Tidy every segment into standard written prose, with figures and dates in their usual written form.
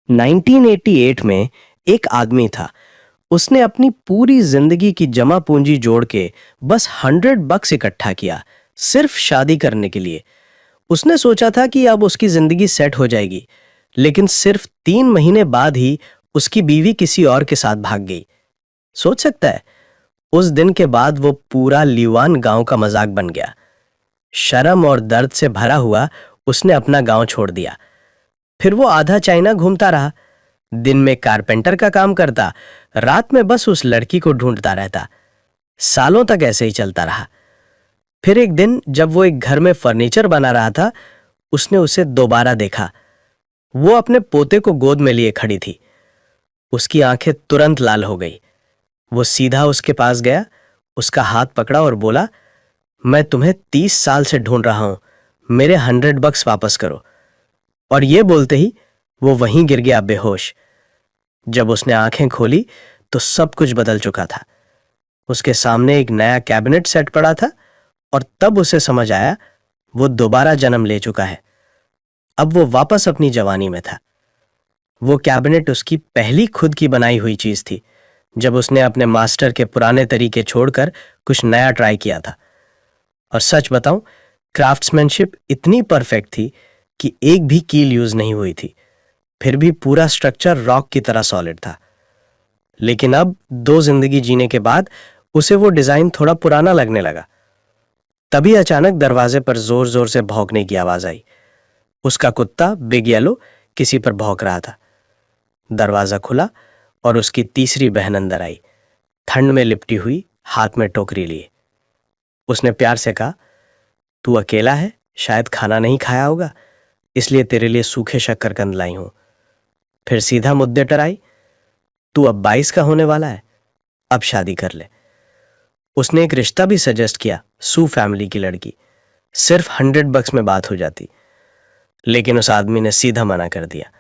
1988 में एक आदमी था। उसने अपनी पूरी जिंदगी की जमा पूंजी जोड़ के बस $100 इकट्ठा किया, सिर्फ शादी करने के लिए। उसने सोचा था कि अब उसकी जिंदगी सेट हो जाएगी, लेकिन सिर्फ 3 महीने बाद ही उसकी बीवी किसी और के साथ भाग गई। सोच सकता है, उस दिन के बाद वो पूरा लीवान गांव का मजाक बन गया। शर्म और दर्द से भरा हुआ उसने अपना गांव छोड़ दिया। फिर वो आधा चाइना घूमता रहा। दिन में कारपेंटर का काम करता, रात में बस उस लड़की को ढूंढता रहता। सालों तक ऐसे ही चलता रहा। फिर एक दिन जब वो एक घर में फर्नीचर बना रहा था, उसने उसे दोबारा देखा। वो अपने पोते को गोद में लिए खड़ी थी। उसकी आंखें तुरंत लाल हो गई। वो सीधा उसके पास गया, उसका हाथ पकड़ा और बोला, मैं तुम्हें 30 साल से ढूंढ रहा हूं, मेरे $100 वापस करो। और ये बोलते ही वो वहीं गिर गया बेहोश। जब उसने आंखें खोली तो सब कुछ बदल चुका था। उसके सामने एक नया कैबिनेट सेट पड़ा था और तब उसे समझ आया वो दोबारा जन्म ले चुका है। अब वो वापस अपनी जवानी में था। वो कैबिनेट उसकी पहली खुद की बनाई हुई चीज थी, जब उसने अपने मास्टर के पुराने तरीके छोड़कर कुछ नया ट्राई किया था। और सच बताऊं, क्राफ्ट्समैनशिप इतनी परफेक्ट थी कि एक भी कील यूज नहीं हुई थी। फिर भी पूरा स्ट्रक्चर रॉक की तरह सॉलिड था। लेकिन अब 2 जिंदगी जीने के बाद उसे वो डिजाइन थोड़ा पुराना लगने लगा। तभी अचानक दरवाजे पर जोर जोर से भौंकने की आवाज आई। उसका कुत्ता बिग येलो किसी पर भौंक रहा था। दरवाजा खुला और उसकी तीसरी बहन अंदर आई, ठंड में लिपटी हुई, हाथ में टोकरी लिए। उसने प्यार से कहा, तू अकेला है, शायद खाना नहीं खाया होगा, इसलिए तेरे लिए सूखे शक्करकंद लाई हूं। फिर सीधा मुद्दे पर आई, तू अब 22 का होने वाला है, अब शादी कर ले। उसने एक रिश्ता भी सजेस्ट किया, सू फैमिली की लड़की। सिर्फ $100 में बात हो जाती। लेकिन उस आदमी ने सीधा मना कर दिया,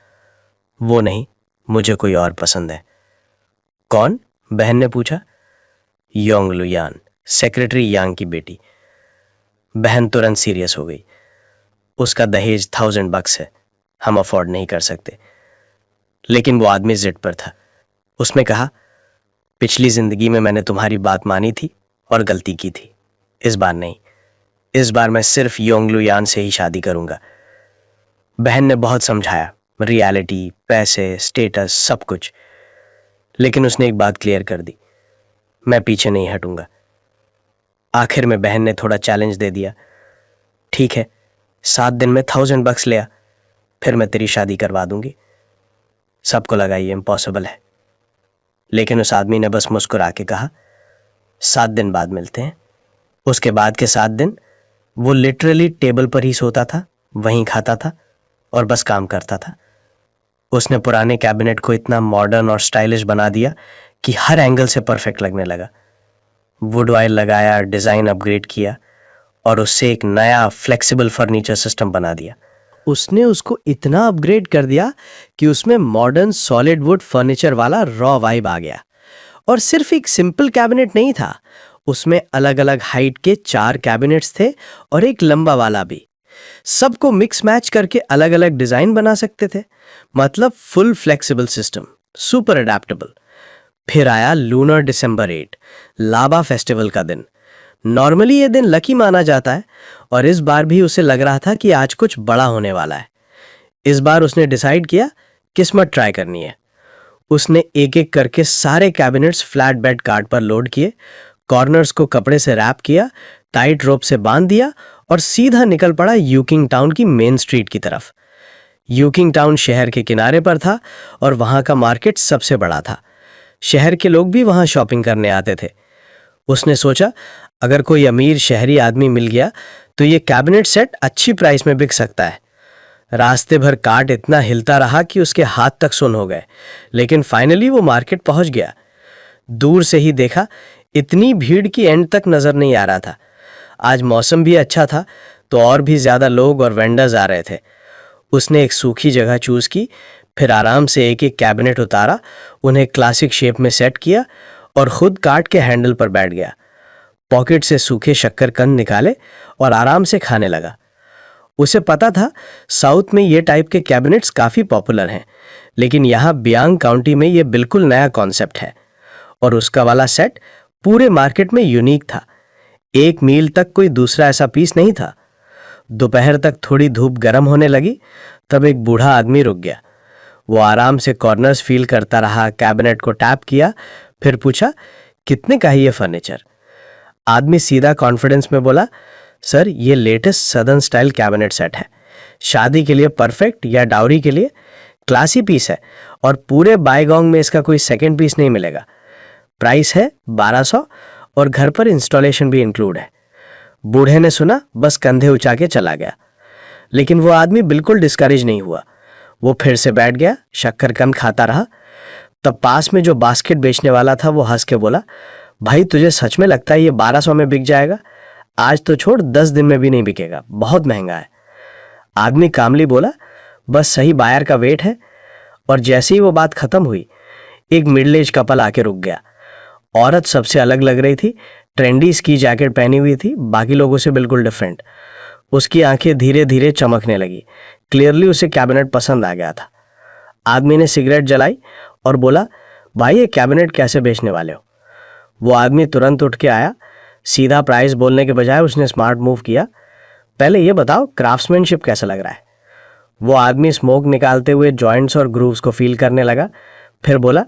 वो नहीं, मुझे कोई और पसंद है। कौन? बहन ने पूछा। योंग लुयान, सेक्रेटरी यांग की बेटी। बहन तुरंत सीरियस हो गई। उसका दहेज $1000 है, हम अफोर्ड नहीं कर सकते। लेकिन वो आदमी जिद पर था। उसने कहा, पिछली जिंदगी में मैंने तुम्हारी बात मानी थी और गलती की थी। इस बार नहीं, इस बार मैं सिर्फ योंग लुयान से ही शादी करूंगा। बहन ने बहुत समझाया, रियलिटी, पैसे, स्टेटस, सब कुछ। लेकिन उसने एक बात क्लियर कर दी, मैं पीछे नहीं हटूंगा। आखिर में बहन ने थोड़ा चैलेंज दे दिया, ठीक है, 7 दिन में $1000 ले आ, फिर मैं तेरी शादी करवा दूंगी। सबको लगा ये इम्पॉसिबल है, लेकिन उस आदमी ने बस मुस्कुरा के कहा, 7 दिन बाद मिलते हैं। उसके बाद के 7 दिन वो लिटरली टेबल पर ही सोता था, वहीं खाता था और बस काम करता था। उसने पुराने कैबिनेट को इतना मॉडर्न और स्टाइलिश बना दिया कि हर एंगल से परफेक्ट लगने लगा। वुड ऑयल लगाया, डिजाइन अपग्रेड किया और उससे एक नया फ्लेक्सिबल फर्नीचर सिस्टम बना दिया। उसने उसको इतना अपग्रेड कर दिया कि उसमें मॉडर्न सॉलिड वुड फर्नीचर वाला रॉ वाइब आ गया। और सिर्फ एक सिंपल कैबिनेट नहीं था, उसमें अलग अलग हाइट के 4 कैबिनेट्स थे और एक लंबा वाला भी। सबको मिक्स मैच करके अलग अलग डिजाइन बना सकते थे। मतलब full flexible system, super adaptable. फिर आया लूनर दिसंबर 8, लाबा फेस्टिवल का दिन। नॉर्मली ये दिन लकी माना जाता है और इस बार भी उसे लग रहा था कि आज कुछ बड़ा होने वाला है। इस बार उसने डिसाइड किया किस्मत ट्राई करनी है। उसने एक एक करके सारे कैबिनेट्स फ्लैट बेड कार्ड पर लोड किए, कॉर्नर्स को कपड़े से रैप किया, टाइट रोप से बांध दिया और सीधा निकल पड़ा यूकिंग टाउन की मेन स्ट्रीट की तरफ। यूकिंग टाउन शहर के किनारे पर था और वहां का मार्केट सबसे बड़ा था। शहर के लोग भी वहां शॉपिंग करने आते थे। उसने सोचा, अगर कोई अमीर शहरी आदमी मिल गया तो ये कैबिनेट सेट अच्छी प्राइस में बिक सकता है। रास्ते भर कार्ट इतना हिलता रहा कि उसके हाथ तक सुन हो गए, लेकिन फाइनली वो मार्केट पहुंच गया। दूर से ही देखा, इतनी भीड़ की एंड तक नजर नहीं आ रहा था। आज मौसम भी अच्छा था तो और भी ज्यादा लोग और वेंडर्स आ रहे थे। उसने एक सूखी जगह चूज की, फिर आराम से एक एक कैबिनेट उतारा, उन्हें क्लासिक शेप में सेट किया और खुद कार्ट के हैंडल पर बैठ गया। पॉकेट से सूखे शक्करकंद निकाले और आराम से खाने लगा। उसे पता था साउथ में ये टाइप के कैबिनेट्स काफ़ी पॉपुलर हैं, लेकिन यहाँ बियांग काउंटी में ये बिल्कुल नया कॉन्सेप्ट है और उसका वाला सेट पूरे मार्केट में यूनिक था। 1 मील तक कोई दूसरा ऐसा पीस नहीं था। दोपहर तक थोड़ी धूप गर्म होने लगी, तब एक बूढ़ा आदमी रुक गया। वो आराम से कॉर्नर्स फील करता रहा, कैबिनेट को टैप किया, फिर पूछा, कितने का है ये फर्नीचर? आदमी सीधा कॉन्फिडेंस में बोला, सर ये latest southern style cabinet set है, शादी के लिए परफेक्ट या डाउरी के लिए क्लासी पीस है और पूरे बायगोंग में इसका कोई सेकंड पीस नहीं मिलेगा। प्राइस है 1200 और घर पर इंस्टॉलेशन भी इंक्लूड है। बूढ़े ने सुना, बस कंधे उठा के चला गया। लेकिन वो आदमी बिल्कुल डिस्करेज नहीं हुआ। वो फिर से बैठ गया, शक्करकंद खाता रहा। तब पास में जो बास्केट बेचने वाला था वो हंस के बोला, भाई तुझे सच में लगता है ये 1200 में बिक जाएगा? आज तो छोड़, 10 दिन में भी नहीं बिकेगा, बहुत महंगा है। आदमी कामली बोला, बस सही बायर का वेट है। और जैसे ही वो बात खत्म हुई, एक मिडिल एज कपल आके रुक गया। औरत सबसे अलग लग रही थी, ट्रेंडी स्की जैकेट पहनी हुई थी, बाकी लोगों से बिल्कुल डिफरेंट। उसकी आंखें धीरे धीरे चमकने लगी। क्लियरली उसे कैबिनेट पसंद आ गया था। आदमी ने सिगरेट जलाई और बोला, भाई ये कैबिनेट कैसे बेचने वाले हो? वो आदमी तुरंत उठ के आया। सीधा प्राइस बोलने के बजाय उसने स्मार्ट मूव किया, पहले ये बताओ क्राफ्ट्समैनशिप कैसा लग रहा है? वो आदमी स्मोक निकालते हुए जॉइंट्स और ग्रूव्स को फील करने लगा, फिर बोला,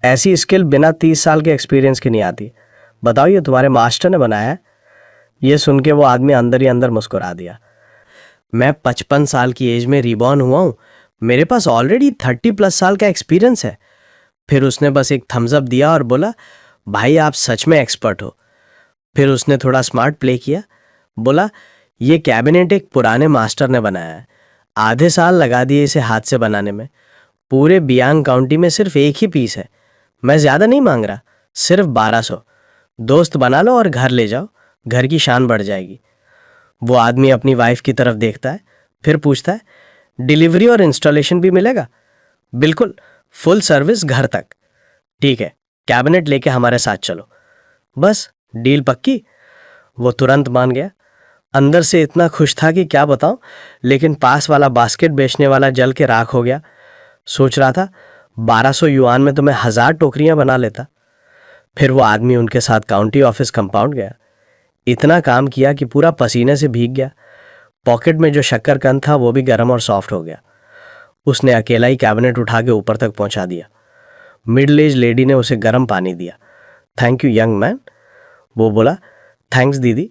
ऐसी स्किल बिना 30 साल के एक्सपीरियंस की नहीं आती। बताओ ये तुम्हारे मास्टर ने बनाया है? ये सुन के वो आदमी अंदर ही अंदर मुस्कुरा दिया। मैं 55 साल की एज में रिबॉर्न हुआ हूँ, मेरे पास ऑलरेडी 30+ साल का एक्सपीरियंस है। फिर उसने बस एक थम्स अप दिया और बोला, भाई आप सच में एक्सपर्ट हो। फिर उसने थोड़ा स्मार्ट प्ले किया, बोला, ये कैबिनेट एक पुराने मास्टर ने बनाया है, आधे साल लगा दिए इसे हाथ से बनाने में। पूरे बियांग काउंटी में सिर्फ एक ही पीस है। मैं ज़्यादा नहीं मांग रहा, सिर्फ 1200। दोस्त बना लो और घर ले जाओ, घर की शान बढ़ जाएगी। वो आदमी अपनी वाइफ की तरफ देखता है, फिर पूछता है, डिलीवरी और इंस्टॉलेशन भी मिलेगा? बिल्कुल, फुल सर्विस घर तक। ठीक है, कैबिनेट लेके हमारे साथ चलो। बस डील पक्की? वो तुरंत मान गया। अंदर से इतना खुश था कि क्या बताऊं, लेकिन पास वाला बास्केट बेचने वाला जल के राख हो गया। सोच रहा था 1200 युआन में तो मैं 1000 टोकरियां बना लेता। फिर वो आदमी उनके साथ काउंटी ऑफिस कंपाउंड गया। इतना काम किया कि पूरा पसीने से भीग गया। पॉकेट में जो शक्करकंद था वो भी गर्म और सॉफ्ट हो गया। उसने अकेला ही कैबिनेट उठा के ऊपर तक पहुंचा दिया। मिडिल एज लेडी ने उसे गर्म पानी दिया। Thank you young man. वो बोला, थैंक्स दीदी,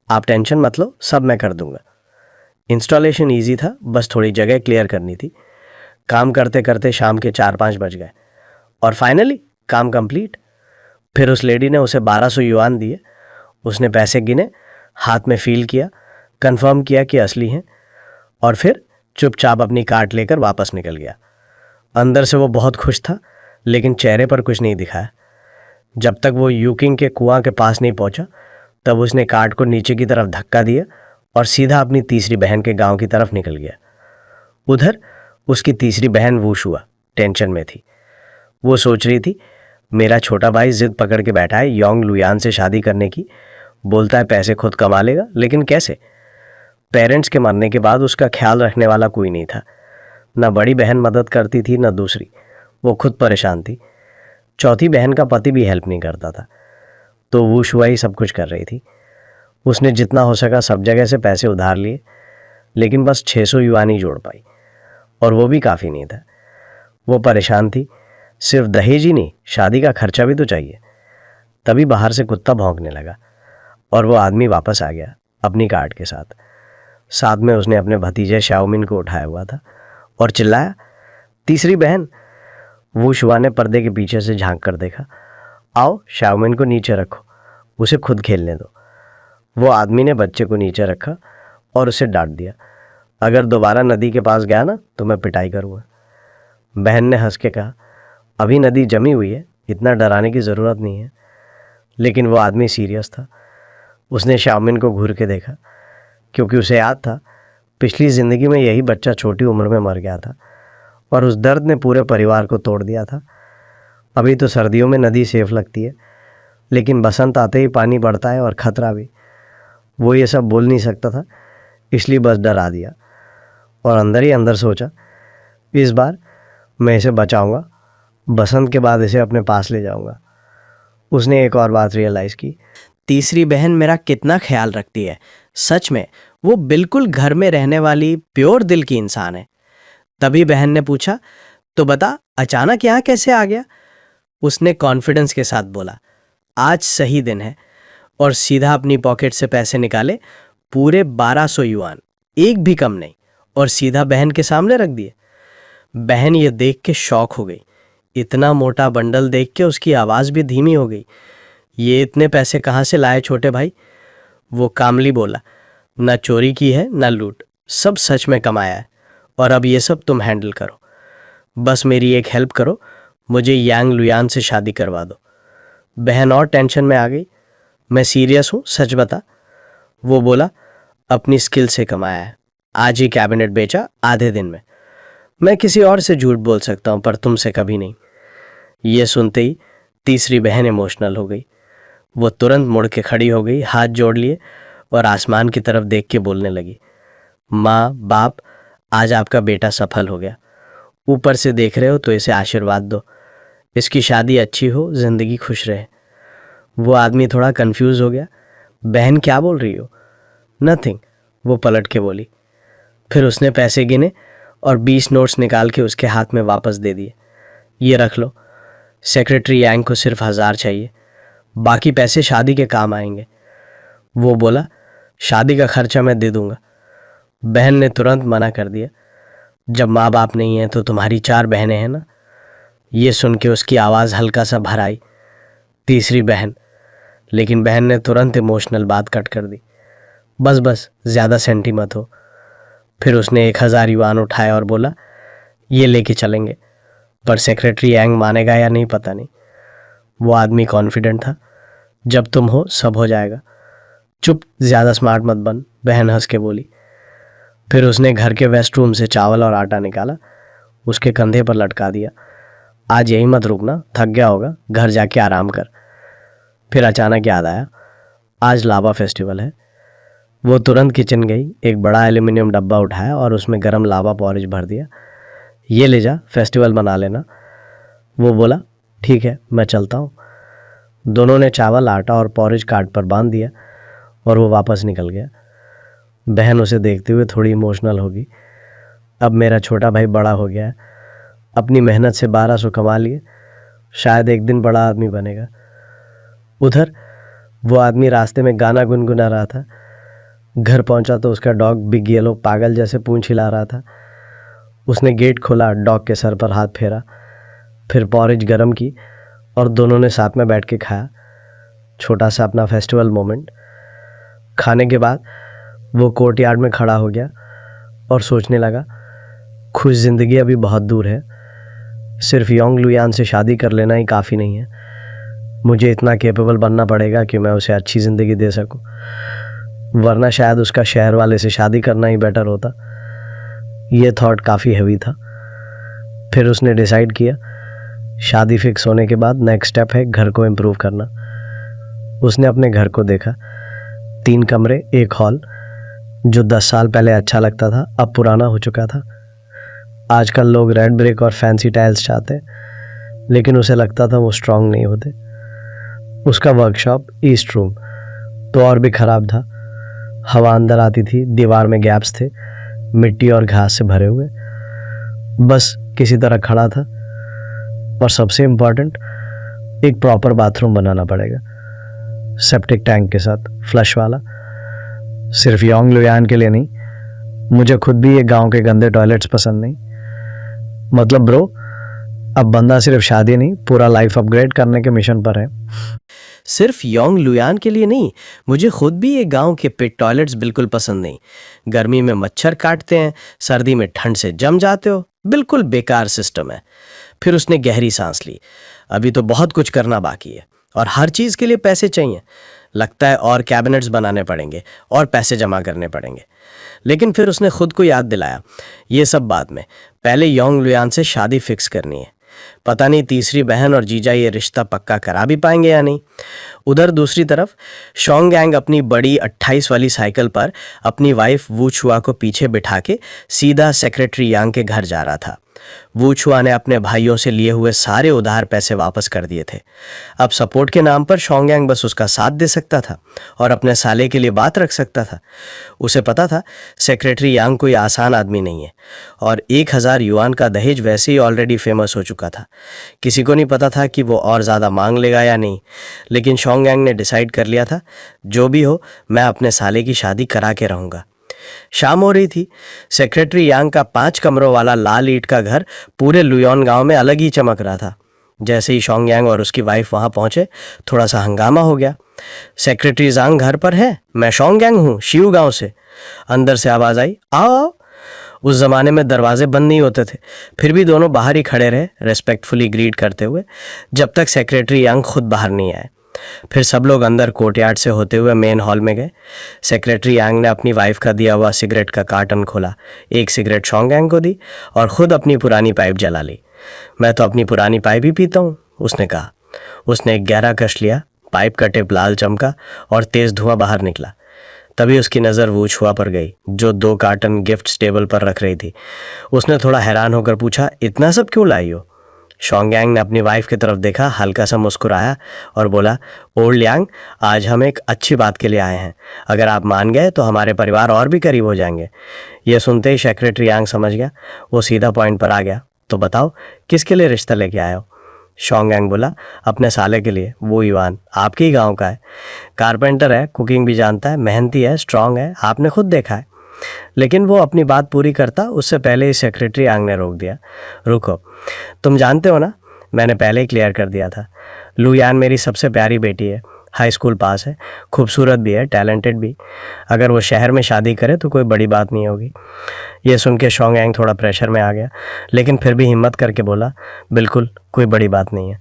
आप टेंशन मत लो, सब मैं कर दूंगा। इंस्टॉलेशन ईजी था, बस थोड़ी जगह क्लियर करनी थी। काम करते करते शाम के 4-5 बज गए और फाइनली काम कंप्लीट। फिर उस लेडी ने उसे 1200 युआन दिए। उसने पैसे गिने, हाथ में फील किया, कंफर्म किया कि असली हैं और फिर चुपचाप अपनी कार्ट लेकर वापस निकल गया। अंदर से वो बहुत खुश था, लेकिन चेहरे पर कुछ नहीं दिखाया। जब तक वो यूकिंग के कुआं के पास नहीं पहुंचा, तब उसने कार्ट को नीचे की तरफ धक्का दिया और सीधा अपनी तीसरी बहन के गांव की तरफ निकल गया। उधर उसकी तीसरी बहन वुशुआ टेंशन में थी। वो सोच रही थी, मेरा छोटा भाई जिद पकड़ के बैठा है योंग लुयान से शादी करने की। बोलता है पैसे खुद कमा लेगा, लेकिन कैसे? पेरेंट्स के मरने के बाद उसका ख्याल रखने वाला कोई नहीं था। न बड़ी बहन मदद करती थी, न दूसरी। वो खुद परेशान थी। चौथी बहन का पति भी हेल्प नहीं करता था, तो वुशुआ ही सब कुछ कर रही थी। उसने जितना हो सका सब जगह से पैसे उधार लिए, लेकिन बस 600 युआन ही जोड़ पाई, और वो भी काफ़ी नहीं था। वो परेशान थी, सिर्फ दहेज ही नहीं, शादी का खर्चा भी तो चाहिए। तभी बाहर से कुत्ता भौंकने लगा और वो आदमी वापस आ गया अपनी कार्ट के साथ। साथ में उसने अपने भतीजे शाओमिन को उठाया हुआ था और चिल्लाया, तीसरी बहन। वुशुआ ने पर्दे के पीछे से झांक कर देखा। आओ, शाओमिन को नीचे रखो, उसे खुद खेलने दो। वो आदमी ने बच्चे को नीचे रखा और उसे डांट दिया, अगर दोबारा नदी के पास गया ना तो मैं पिटाई करूँगा। बहन ने हंस के कहा, अभी नदी जमी हुई है, इतना डराने की ज़रूरत नहीं है। लेकिन वो आदमी सीरियस था। उसने शाओमिन को घूर के देखा, क्योंकि उसे याद था पिछली ज़िंदगी में यही बच्चा छोटी उम्र में मर गया था और उस दर्द ने पूरे परिवार को तोड़ दिया था। अभी तो सर्दियों में नदी सेफ लगती है, लेकिन बसंत आते ही पानी बढ़ता है और ख़तरा भी। वो ये सब बोल नहीं सकता था, इसलिए बस डरा दिया। और अंदर ही अंदर सोचा, इस बार मैं इसे बचाऊंगा, बसंत के बाद इसे अपने पास ले जाऊंगा। उसने एक और बात रियलाइज़ की, तीसरी बहन मेरा कितना ख्याल रखती है। सच में वो बिल्कुल घर में रहने वाली प्योर दिल की इंसान है। तभी बहन ने पूछा, तो बता अचानक यहाँ कैसे आ गया? उसने कॉन्फिडेंस के साथ बोला, आज सही दिन है, और सीधा अपनी पॉकेट से पैसे निकाले, पूरे 1200 युआन, एक भी कम नहीं, और सीधा बहन के सामने रख दिए। बहन ये देख के शॉक हो गई। इतना मोटा बंडल देख के उसकी आवाज़ भी धीमी हो गई। ये इतने पैसे कहाँ से लाए छोटे भाई? वो कामली बोला, ना चोरी की है ना लूट, सब सच में कमाया है, और अब ये सब तुम हैंडल करो। बस मेरी एक हेल्प करो, मुझे यांग लुयान से शादी करवा दो। बहन और टेंशन में आ गई। मैं सीरियस हूँ, सच बता। वो बोला, अपनी स्किल से कमाया है, आज ही कैबिनेट बेचा आधे दिन में। मैं किसी और से झूठ बोल सकता हूँ पर तुमसे कभी नहीं। ये सुनते ही तीसरी बहन इमोशनल हो गई। वो तुरंत मुड़ के खड़ी हो गई, हाथ जोड़ लिए और आसमान की तरफ देख के बोलने लगी, माँ बाप, आज आपका बेटा सफल हो गया। ऊपर से देख रहे हो तो इसे आशीर्वाद दो, इसकी शादी अच्छी हो, जिंदगी खुश रहे। वो आदमी थोड़ा कंफ्यूज हो गया। बहन क्या बोल रही हो? नथिंग, वो पलट के बोली। फिर उसने पैसे गिने और 20 नोट्स निकाल के उसके हाथ में वापस दे दिए। ये रख लो, सेक्रेटरी यांग को सिर्फ 1000 चाहिए, बाकी पैसे शादी के काम आएंगे। वो बोला, शादी का खर्चा मैं दे दूंगा। बहन ने तुरंत मना कर दिया, जब माँ बाप नहीं है तो तुम्हारी 4 बहनें हैं ना। ये सुन के उसकी आवाज़ हल्का सा भर आई, तीसरी बहन। लेकिन बहन ने तुरंत इमोशनल बात कट कर दी, बस बस ज़्यादा सेंटी मत हो। फिर उसने 1000 युआन उठाया और बोला, ये लेके चलेंगे, पर सेक्रेटरी यांग मानेगा या नहीं पता नहीं। वो आदमी कॉन्फिडेंट था, जब तुम हो सब हो जाएगा। चुप, ज़्यादा स्मार्ट मत बन, बहन हंस के बोली। फिर उसने घर के वेस्ट रूम से चावल और आटा निकाला, उसके कंधे पर लटका दिया। आज यही मत रुकना, थक गया होगा, घर जाके आराम कर। फिर अचानक याद आया, आज लावा फेस्टिवल है। वो तुरंत किचन गई, एक बड़ा एल्यूमिनियम डब्बा उठाया और उसमें गर्म लावा पॉरेज भर दिया। ये ले जा, फेस्टिवल मना लेना। वो बोला, ठीक है मैं चलता हूँ। दोनों ने चावल, आटा और पॉरेज कार्ट पर बांध दिया और वो वापस निकल गया। बहन उसे देखते हुए थोड़ी इमोशनल होगी। अब मेरा छोटा भाई बड़ा हो गया है, अपनी मेहनत से 1200 कमा लिए, शायद एक दिन बड़ा आदमी बनेगा। उधर वो आदमी रास्ते में गाना गुनगुना रहा था। घर पहुंचा तो उसका डॉग बिग येलो पागल जैसे पूंछ हिला रहा था। उसने गेट खोला, डॉग के सर पर हाथ फेरा, फिर पॉरेज गरम की और दोनों ने साथ में बैठ के खाया। छोटा सा अपना फेस्टिवल मोमेंट। खाने के बाद वो कोर्टयार्ड में खड़ा हो गया और सोचने लगा, खुश ज़िंदगी अभी बहुत दूर है। सिर्फ योंग लुयान से शादी कर लेना ही काफ़ी नहीं है, मुझे इतना कैपेबल बनना पड़ेगा कि मैं उसे अच्छी ज़िंदगी दे सकूं, वरना शायद उसका शहर वाले से शादी करना ही बेटर होता। ये थॉट काफ़ी हैवी था। फिर उसने डिसाइड किया, शादी फिक्स होने के बाद नेक्स्ट स्टेप है घर को इम्प्रूव करना। उसने अपने घर को देखा, 3 कमरे, एक हॉल। जो 10 साल पहले अच्छा लगता था अब पुराना हो चुका था। आजकल लोग रेड ब्रिक और फैंसी टाइल्स चाहते हैं, लेकिन उसे लगता था वो स्ट्रांग नहीं होते। उसका वर्कशॉप, ईस्ट रूम, तो और भी ख़राब था। हवा अंदर आती थी, दीवार में गैप्स थे, मिट्टी और घास से भरे हुए। बस किसी तरह खड़ा था। और सबसे इम्पॉर्टेंट, एक प्रॉपर बाथरूम बनाना पड़ेगा, सेप्टिक टैंक के साथ, फ्लश वाला। सिर्फ योंग लुयान के लिए नहीं, मुझे खुद भी ये गांव के गंदे टॉयलेट्स पसंद नहीं। मतलब ब्रो, अब बंदा सिर्फ शादी नहीं, पूरा लाइफ अपग्रेड करने के मिशन पर है। सिर्फ योंग लुयान के लिए नहीं, मुझे खुद भी ये गांव के पिट टॉयलेट्स बिल्कुल पसंद नहीं। गर्मी में मच्छर काटते हैं, सर्दी में ठंड से जम जाते हो, बिल्कुल बेकार सिस्टम है। फिर उसने गहरी सांस ली। अभी तो बहुत कुछ करना बाकी है और हर चीज़ के लिए पैसे चाहिए। लगता है और कैबिनेट्स बनाने पड़ेंगे और पैसे जमा करने पड़ेंगे। लेकिन फिर उसने खुद को याद दिलाया, ये सब बाद में, पहले योंग लुयान से शादी फिक्स करनी है। पता नहीं तीसरी बहन और जीजा ये रिश्ता पक्का करा भी पाएंगे या नहीं। उधर दूसरी तरफ शॉन्ग गैंग अपनी बड़ी 28 वाली साइकिल पर अपनी वाइफ वू छुआ को पीछे बिठा के सीधा सेक्रेटरी यांग के घर जा रहा था। वू छुआ ने अपने भाइयों से लिए हुए सारे उधार पैसे वापस कर दिए थे। अब सपोर्ट के नाम पर शॉन्ग गैंग बस उसका साथ दे सकता था और अपने साले के लिए बात रख सकता था। उसे पता था सेक्रेटरी यांग कोई आसान आदमी नहीं है और 1000 युआन का दहेज वैसे ही ऑलरेडी फेमस हो चुका था। किसी को नहीं पता था कि वो और ज़्यादा मांग लेगा या नहीं, लेकिन शॉन्ग गैंग ने डिसाइड कर लिया था जो भी हो मैं अपने साले की शादी करा के रहूँगा। शाम हो रही थी। सेक्रेटरी यांग का 5 कमरों वाला लाल ईंट का घर पूरे लुयोन गांव में अलग ही चमक रहा था। जैसे ही शॉन्ग यांग और उसकी वाइफ वहां पहुंचे, थोड़ा सा हंगामा हो गया। सेक्रेटरी यांग घर पर है? मैं शॉन्ग यांग हूँ, शिव गांव से। अंदर से आवाज आई, आओ आओ। उस जमाने में दरवाजे बंद नहीं होते थे, फिर भी दोनों बाहर ही खड़े रहे, रेस्पेक्टफुली ग्रीट करते हुए, जब तक सेक्रेटरी यांग खुद बाहर नहीं आए। फिर सब लोग अंदर कोर्टयार्ड से होते हुए मेन हॉल में गए। सेक्रेटरी यांग ने अपनी वाइफ का दिया हुआ सिगरेट का कार्टन खोला, एक सिगरेट शॉन्ग यांग को दी और खुद अपनी पुरानी पाइप जला ली। मैं तो अपनी पुरानी पाइप ही पीता हूँ, उसने कहा। उसने एक गहरा कश लिया, पाइप का टिप लाल चमका और तेज धुआं बाहर निकला। तभी उसकी नज़र वू छुआ पर गई जो 2 कार्टन गिफ्ट टेबल पर रख रही थी। उसने थोड़ा हैरान होकर पूछा, इतना सब क्यों लाई हो? शॉन्ग यांग ने अपनी वाइफ की तरफ देखा, हल्का सा मुस्कुराया और बोला, ओल्ड यांग, आज हम एक अच्छी बात के लिए आए हैं। अगर आप मान गए तो हमारे परिवार और भी करीब हो जाएंगे। यह सुनते ही सेक्रेटरी यांग समझ गया। वो सीधा पॉइंट पर आ गया, तो बताओ किसके लिए रिश्ता लेके आए हो? शॉन्ग यांग बोला, अपने साले के लिए। वो युआन आपके ही गाँव का है, कारपेंटर है, कुकिंग भी जानता है, मेहनती है, स्ट्रांग है, आपने खुद देखा है। लेकिन वो अपनी बात पूरी करता उससे पहले ही सेक्रेटरी यांग ने रोक दिया। रुको, तुम जानते हो ना, मैंने पहले ही क्लियर कर दिया था। लुयान मेरी सबसे प्यारी बेटी है, हाई स्कूल पास है, खूबसूरत भी है, टैलेंटेड भी। अगर वो शहर में शादी करे तो कोई बड़ी बात नहीं होगी। ये सुन के शॉन्ग यांग थोड़ा प्रेशर में आ गया, लेकिन फिर भी हिम्मत करके बोला, बिल्कुल कोई बड़ी बात नहीं है।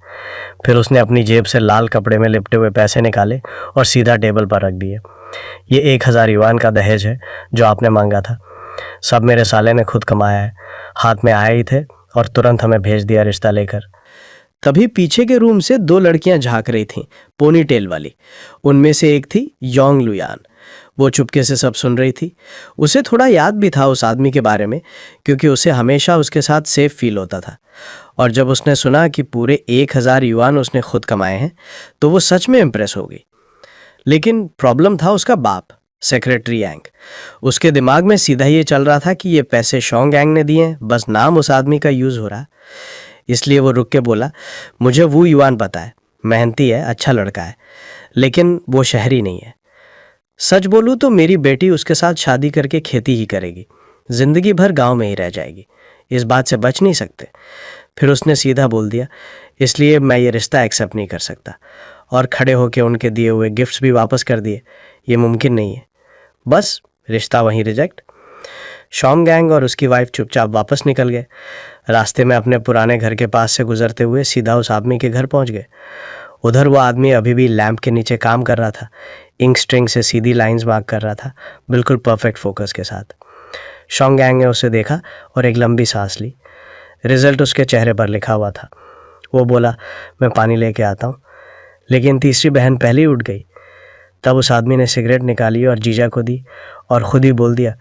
फिर उसने अपनी जेब से लाल कपड़े में लिपटे हुए पैसे निकाले और सीधा टेबल पर रख दिए। ये 1000 युआन का दहेज है जो आपने मांगा था। सब मेरे साले ने खुद कमाया है, हाथ में आए ही थे और तुरंत हमें भेज दिया रिश्ता लेकर। तभी पीछे के रूम से 2 लड़कियां झांक रही थीं, पोनी टेल वाली। उनमें से एक थी योंग लुयान। वो चुपके से सब सुन रही थी। उसे थोड़ा याद भी था उस आदमी के बारे में, क्योंकि उसे हमेशा उसके साथ सेफ फील होता था। और जब उसने सुना कि पूरे 1000 युआन उसने खुद कमाए हैं, तो वो सच में इम्प्रेस हो गई। लेकिन प्रॉब्लम था उसका बाप, सेक्रेटरी यांग। उसके दिमाग में सीधा ये चल रहा था कि ये पैसे शॉन्ग यांग ने दिए, बस नाम उस आदमी का यूज़ हो रहा। इसलिए वो रुक के बोला, मुझे वो युआन पता है, मेहनती है, अच्छा लड़का है, लेकिन वो शहरी नहीं है। सच बोलूँ तो मेरी बेटी उसके साथ शादी करके खेती ही करेगी, ज़िंदगी भर गांव में ही रह जाएगी, इस बात से बच नहीं सकते। फिर उसने सीधा बोल दिया, इसलिए मैं ये रिश्ता एक्सेप्ट नहीं कर सकता, और खड़े होकर उनके दिए हुए गिफ्ट्स भी वापस कर दिए। ये मुमकिन नहीं है। बस रिश्ता वहीं रिजेक्ट। शॉन्ग यांग और उसकी वाइफ चुपचाप वापस निकल गए। रास्ते में अपने पुराने घर के पास से गुजरते हुए सीधा उस आदमी के घर पहुंच गए। उधर वो आदमी अभी भी लैंप के नीचे काम कर रहा था, इंक स्ट्रिंग से सीधी लाइंस मार्क कर रहा था, बिल्कुल परफेक्ट फोकस के साथ। शॉन्ग यांग ने उसे देखा और एक लंबी सांस ली। रिजल्ट उसके चेहरे पर लिखा हुआ था। वो बोला, मैं पानी लेके आता हूँ। लेकिन तीसरी बहन पहले ही उठ गई। तब उस आदमी ने सिगरेट निकाली और जीजा को दी और ख़ुद ही बोल दिया,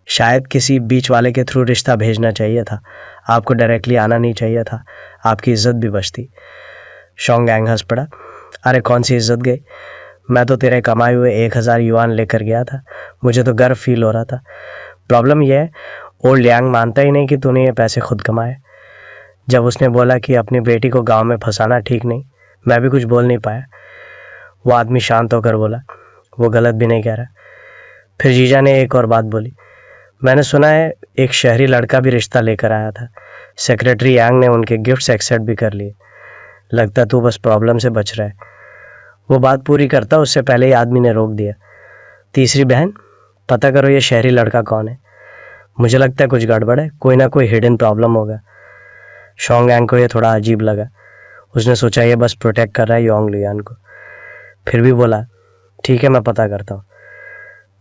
शायद किसी बीच वाले के थ्रू रिश्ता भेजना चाहिए था, आपको डायरेक्टली आना नहीं चाहिए था, आपकी इज्जत भी बचती। शॉन्ग यांग हंस पड़ा, अरे कौन सी इज्जत गई, मैं तो तेरे कमाए हुए 1000 युआन लेकर गया था, मुझे तो गर्व फील हो रहा था। प्रॉब्लम यह है, ओल्ड यांग मानता ही नहीं कि तूने ये पैसे खुद कमाए। जब उसने बोला कि अपनी बेटी को गांव में फंसाना ठीक नहीं, मैं भी कुछ बोल नहीं पाया। वो आदमी शांत होकर बोला, वो गलत भी नहीं कह रहा। फिर जीजा ने एक और बात बोली, मैंने सुना है एक शहरी लड़का भी रिश्ता लेकर आया था, सेक्रेटरी यांग ने उनके गिफ्ट्स एक्सेप्ट भी कर लिए, लगता तू बस प्रॉब्लम से बच रहा है। वो बात पूरी करता उससे पहले ही आदमी ने रोक दिया, तीसरी बहन, पता करो ये शहरी लड़का कौन है, मुझे लगता है कुछ गड़बड़ है, कोई ना कोई हिडन प्रॉब्लम होगा। शॉन्ग यांग को ये थोड़ा अजीब लगा। उसने सोचा ये बस प्रोटेक्ट कर रहा है योंग लुयान को। फिर भी बोला, ठीक है मैं पता करता हूँ।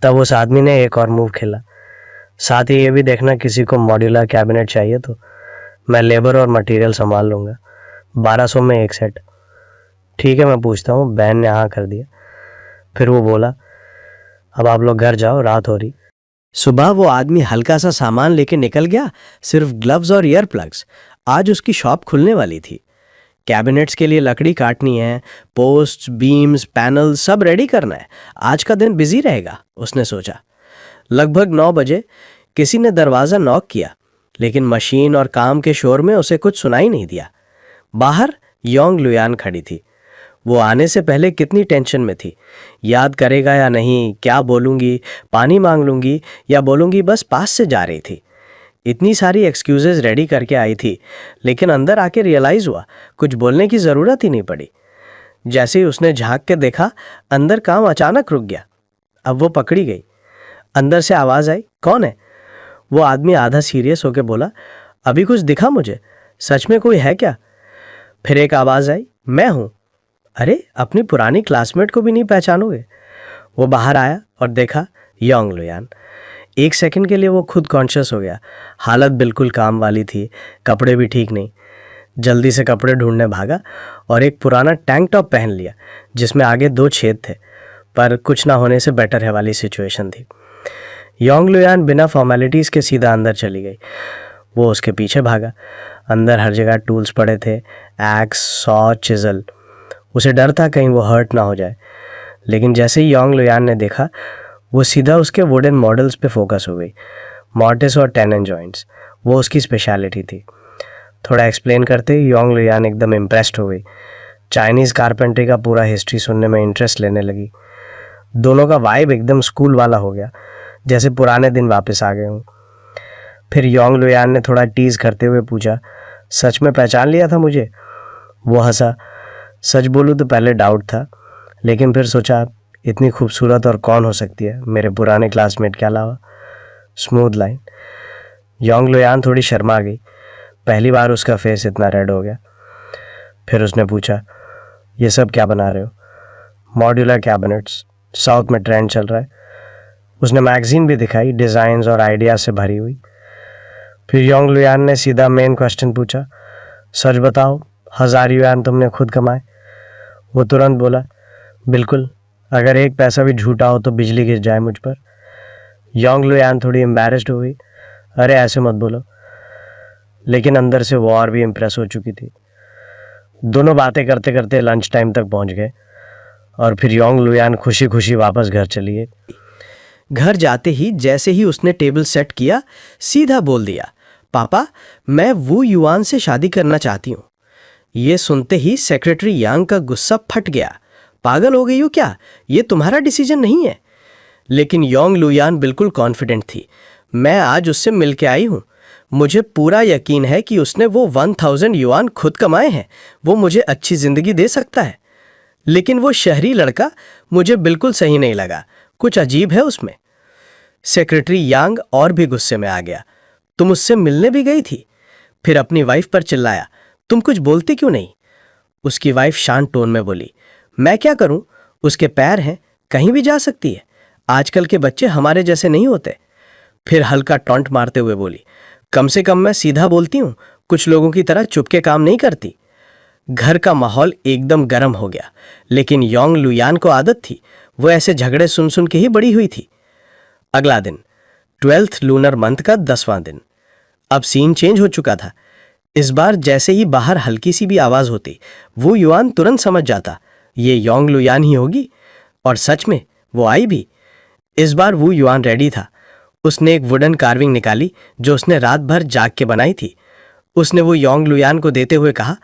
तब उस आदमी ने एक और मूव खेला, साथ ही ये भी देखना किसी को मॉड्यूलर कैबिनेट चाहिए तो मैं लेबर और मटेरियल संभाल लूँगा। 1200 में एक सेट। ठीक है मैं पूछता हूँ, बहन ने हाँ कर दिया। फिर वो बोला, अब आप लोग घर जाओ, रात हो रही। सुबह वो आदमी हल्का सा सामान लेके निकल गया, सिर्फ ग्लव्स और ईयर प्लग्स। आज उसकी शॉप खुलने वाली थी। कैबिनेट्स के लिए लकड़ी काटनी है, पोस्ट, बीम्स, पैनल सब रेडी करना है। आज का दिन बिजी रहेगा, उसने सोचा। लगभग 9 बजे किसी ने दरवाज़ा नॉक किया, लेकिन मशीन और काम के शोर में उसे कुछ सुनाई नहीं दिया। बाहर योंग लुयान खड़ी थी। वो आने से पहले कितनी टेंशन में थी, याद करेगा या नहीं, क्या बोलूँगी, पानी मांग लूँगी या बोलूँगी बस पास से जा रही थी। इतनी सारी एक्सक्यूजेज रेडी करके आई थी, लेकिन अंदर आके रियलाइज़ हुआ कुछ बोलने की ज़रूरत ही नहीं पड़ी। जैसे ही उसने झांक के देखा, अंदर काम अचानक रुक गया। अब वो पकड़ी गई। अंदर से आवाज़ आई, कौन है? वो आदमी आधा सीरियस होके बोला, अभी कुछ दिखा मुझे, सच में कोई है क्या? फिर एक आवाज़ आई, मैं हूँ। अरे अपनी पुरानी क्लासमेट को भी नहीं पहचानोगे? वो बाहर आया और देखा योंग लुयान। एक सेकंड के लिए वो खुद कॉन्शियस हो गया। हालत बिल्कुल काम वाली थी, कपड़े भी ठीक नहीं। जल्दी से कपड़े ढूंढने भागा और एक पुराना टैंक टॉप पहन लिया जिसमें आगे 2 छेद थे, पर कुछ ना होने से बेटर है वाली सिचुएशन थी। योंग लुयान बिना फॉर्मेलिटीज़ के सीधा अंदर चली गई। वो उसके पीछे भागा। अंदर हर जगह टूल्स पड़े थे, एक्स, सॉ, चिज़ल। उसे डर था कहीं वो हर्ट ना हो जाए, लेकिन जैसे ही योंग लुयान ने देखा, वो सीधा उसके वुडन मॉडल्स पे फोकस हो गई। मॉर्टिस और टेनन जॉइंट्स, वो उसकी स्पेशलिटी थी। थोड़ा एक्सप्लेन करते ही योंग लुयान एकदम इम्प्रेस्ड हो गई। चाइनीज़ कारपेंट्री का पूरा हिस्ट्री सुनने में इंटरेस्ट लेने लगी। दोनों का वाइब एकदम स्कूल वाला हो गया, जैसे पुराने दिन वापस आ गए हों। फिर योंग लुयान ने थोड़ा टीज़ करते हुए पूछा, सच में पहचान लिया था मुझे? वो हंसा। सच बोलूँ तो पहले डाउट था, लेकिन फिर सोचा इतनी खूबसूरत और कौन हो सकती है मेरे पुराने क्लासमेट के अलावा। Smooth line. योंग लुयान थोड़ी शर्मा गई। पहली बार उसका फेस इतना रेड हो गया। फिर उसने पूछा, ये सब क्या बना रहे हो? मॉड्यूलर कैबिनेट्स, साउथ में ट्रेंड चल रहा है। उसने मैगजीन भी दिखाई, डिज़ाइंस और आइडिया से भरी हुई। फिर योंग लुयान ने सीधा मेन क्वेश्चन पूछा, सच बताओ, 1000 युआन तुमने खुद कमाए? वो तुरंत बोला, बिल्कुल, अगर एक पैसा भी झूठा हो तो बिजली गिर जाए मुझ पर। योंग लुयान थोड़ी एम्बैरेस्ड हो गई। अरे ऐसे मत बोलो। लेकिन अंदर से वो और भी इम्प्रेस हो चुकी थी। दोनों बातें करते करते लंच टाइम तक पहुंच गए और फिर योंग लुयान खुशी खुशी वापस घर चली गई। घर जाते ही जैसे ही उसने टेबल सेट किया, सीधा बोल दिया, पापा मैं वू युआन से शादी करना चाहती हूँ। ये सुनते ही सेक्रेटरी यांग का गुस्सा फट गया। पागल हो गई हो क्या? ये तुम्हारा डिसीजन नहीं है। लेकिन योंग लुयान बिल्कुल कॉन्फिडेंट थी। मैं आज उससे मिल के आई हूँ। मुझे पूरा यकीन है कि उसने वो 1000 युआन खुद कमाए हैं। वो मुझे अच्छी ज़िंदगी दे सकता है। लेकिन वो शहरी लड़का मुझे बिल्कुल सही नहीं लगा, कुछ अजीब है उसमें। सेक्रेटरी यांग और भी गुस्से में आ गया। तुम उससे मिलने भी गई थी? फिर अपनी वाइफ पर चिल्लाया, तुम कुछ बोलती क्यों नहीं? उसकी वाइफ शांत टोन में बोली, मैं क्या करूं? उसके पैर हैं, कहीं भी जा सकती है। आजकल के बच्चे हमारे जैसे नहीं होते। फिर हल्का टॉन्ट मारते हुए बोली, कम से कम मैं सीधा बोलती हूँ, कुछ लोगों की तरह चुपके काम नहीं करती। घर का माहौल एकदम गर्म हो गया, लेकिन योंग लुयान को आदत थी, वो ऐसे झगड़े सुन सुन के ही बड़ी हुई थी। अगला दिन 12th लूनर मंथ का 10वां दिन। अब सीन चेंज हो चुका था। इस बार जैसे ही बाहर हल्की सी भी आवाज होती, वो युआन तुरंत समझ जाता ये योंग लुयान ही होगी। और सच में वो आई भी। इस बार वो युआन रेडी था। उसने एक वुडन कार्विंग निकाली जो उसने रात भर जाग के बनाई थी। उसने वो योंग लुयान को देते हुए कहा,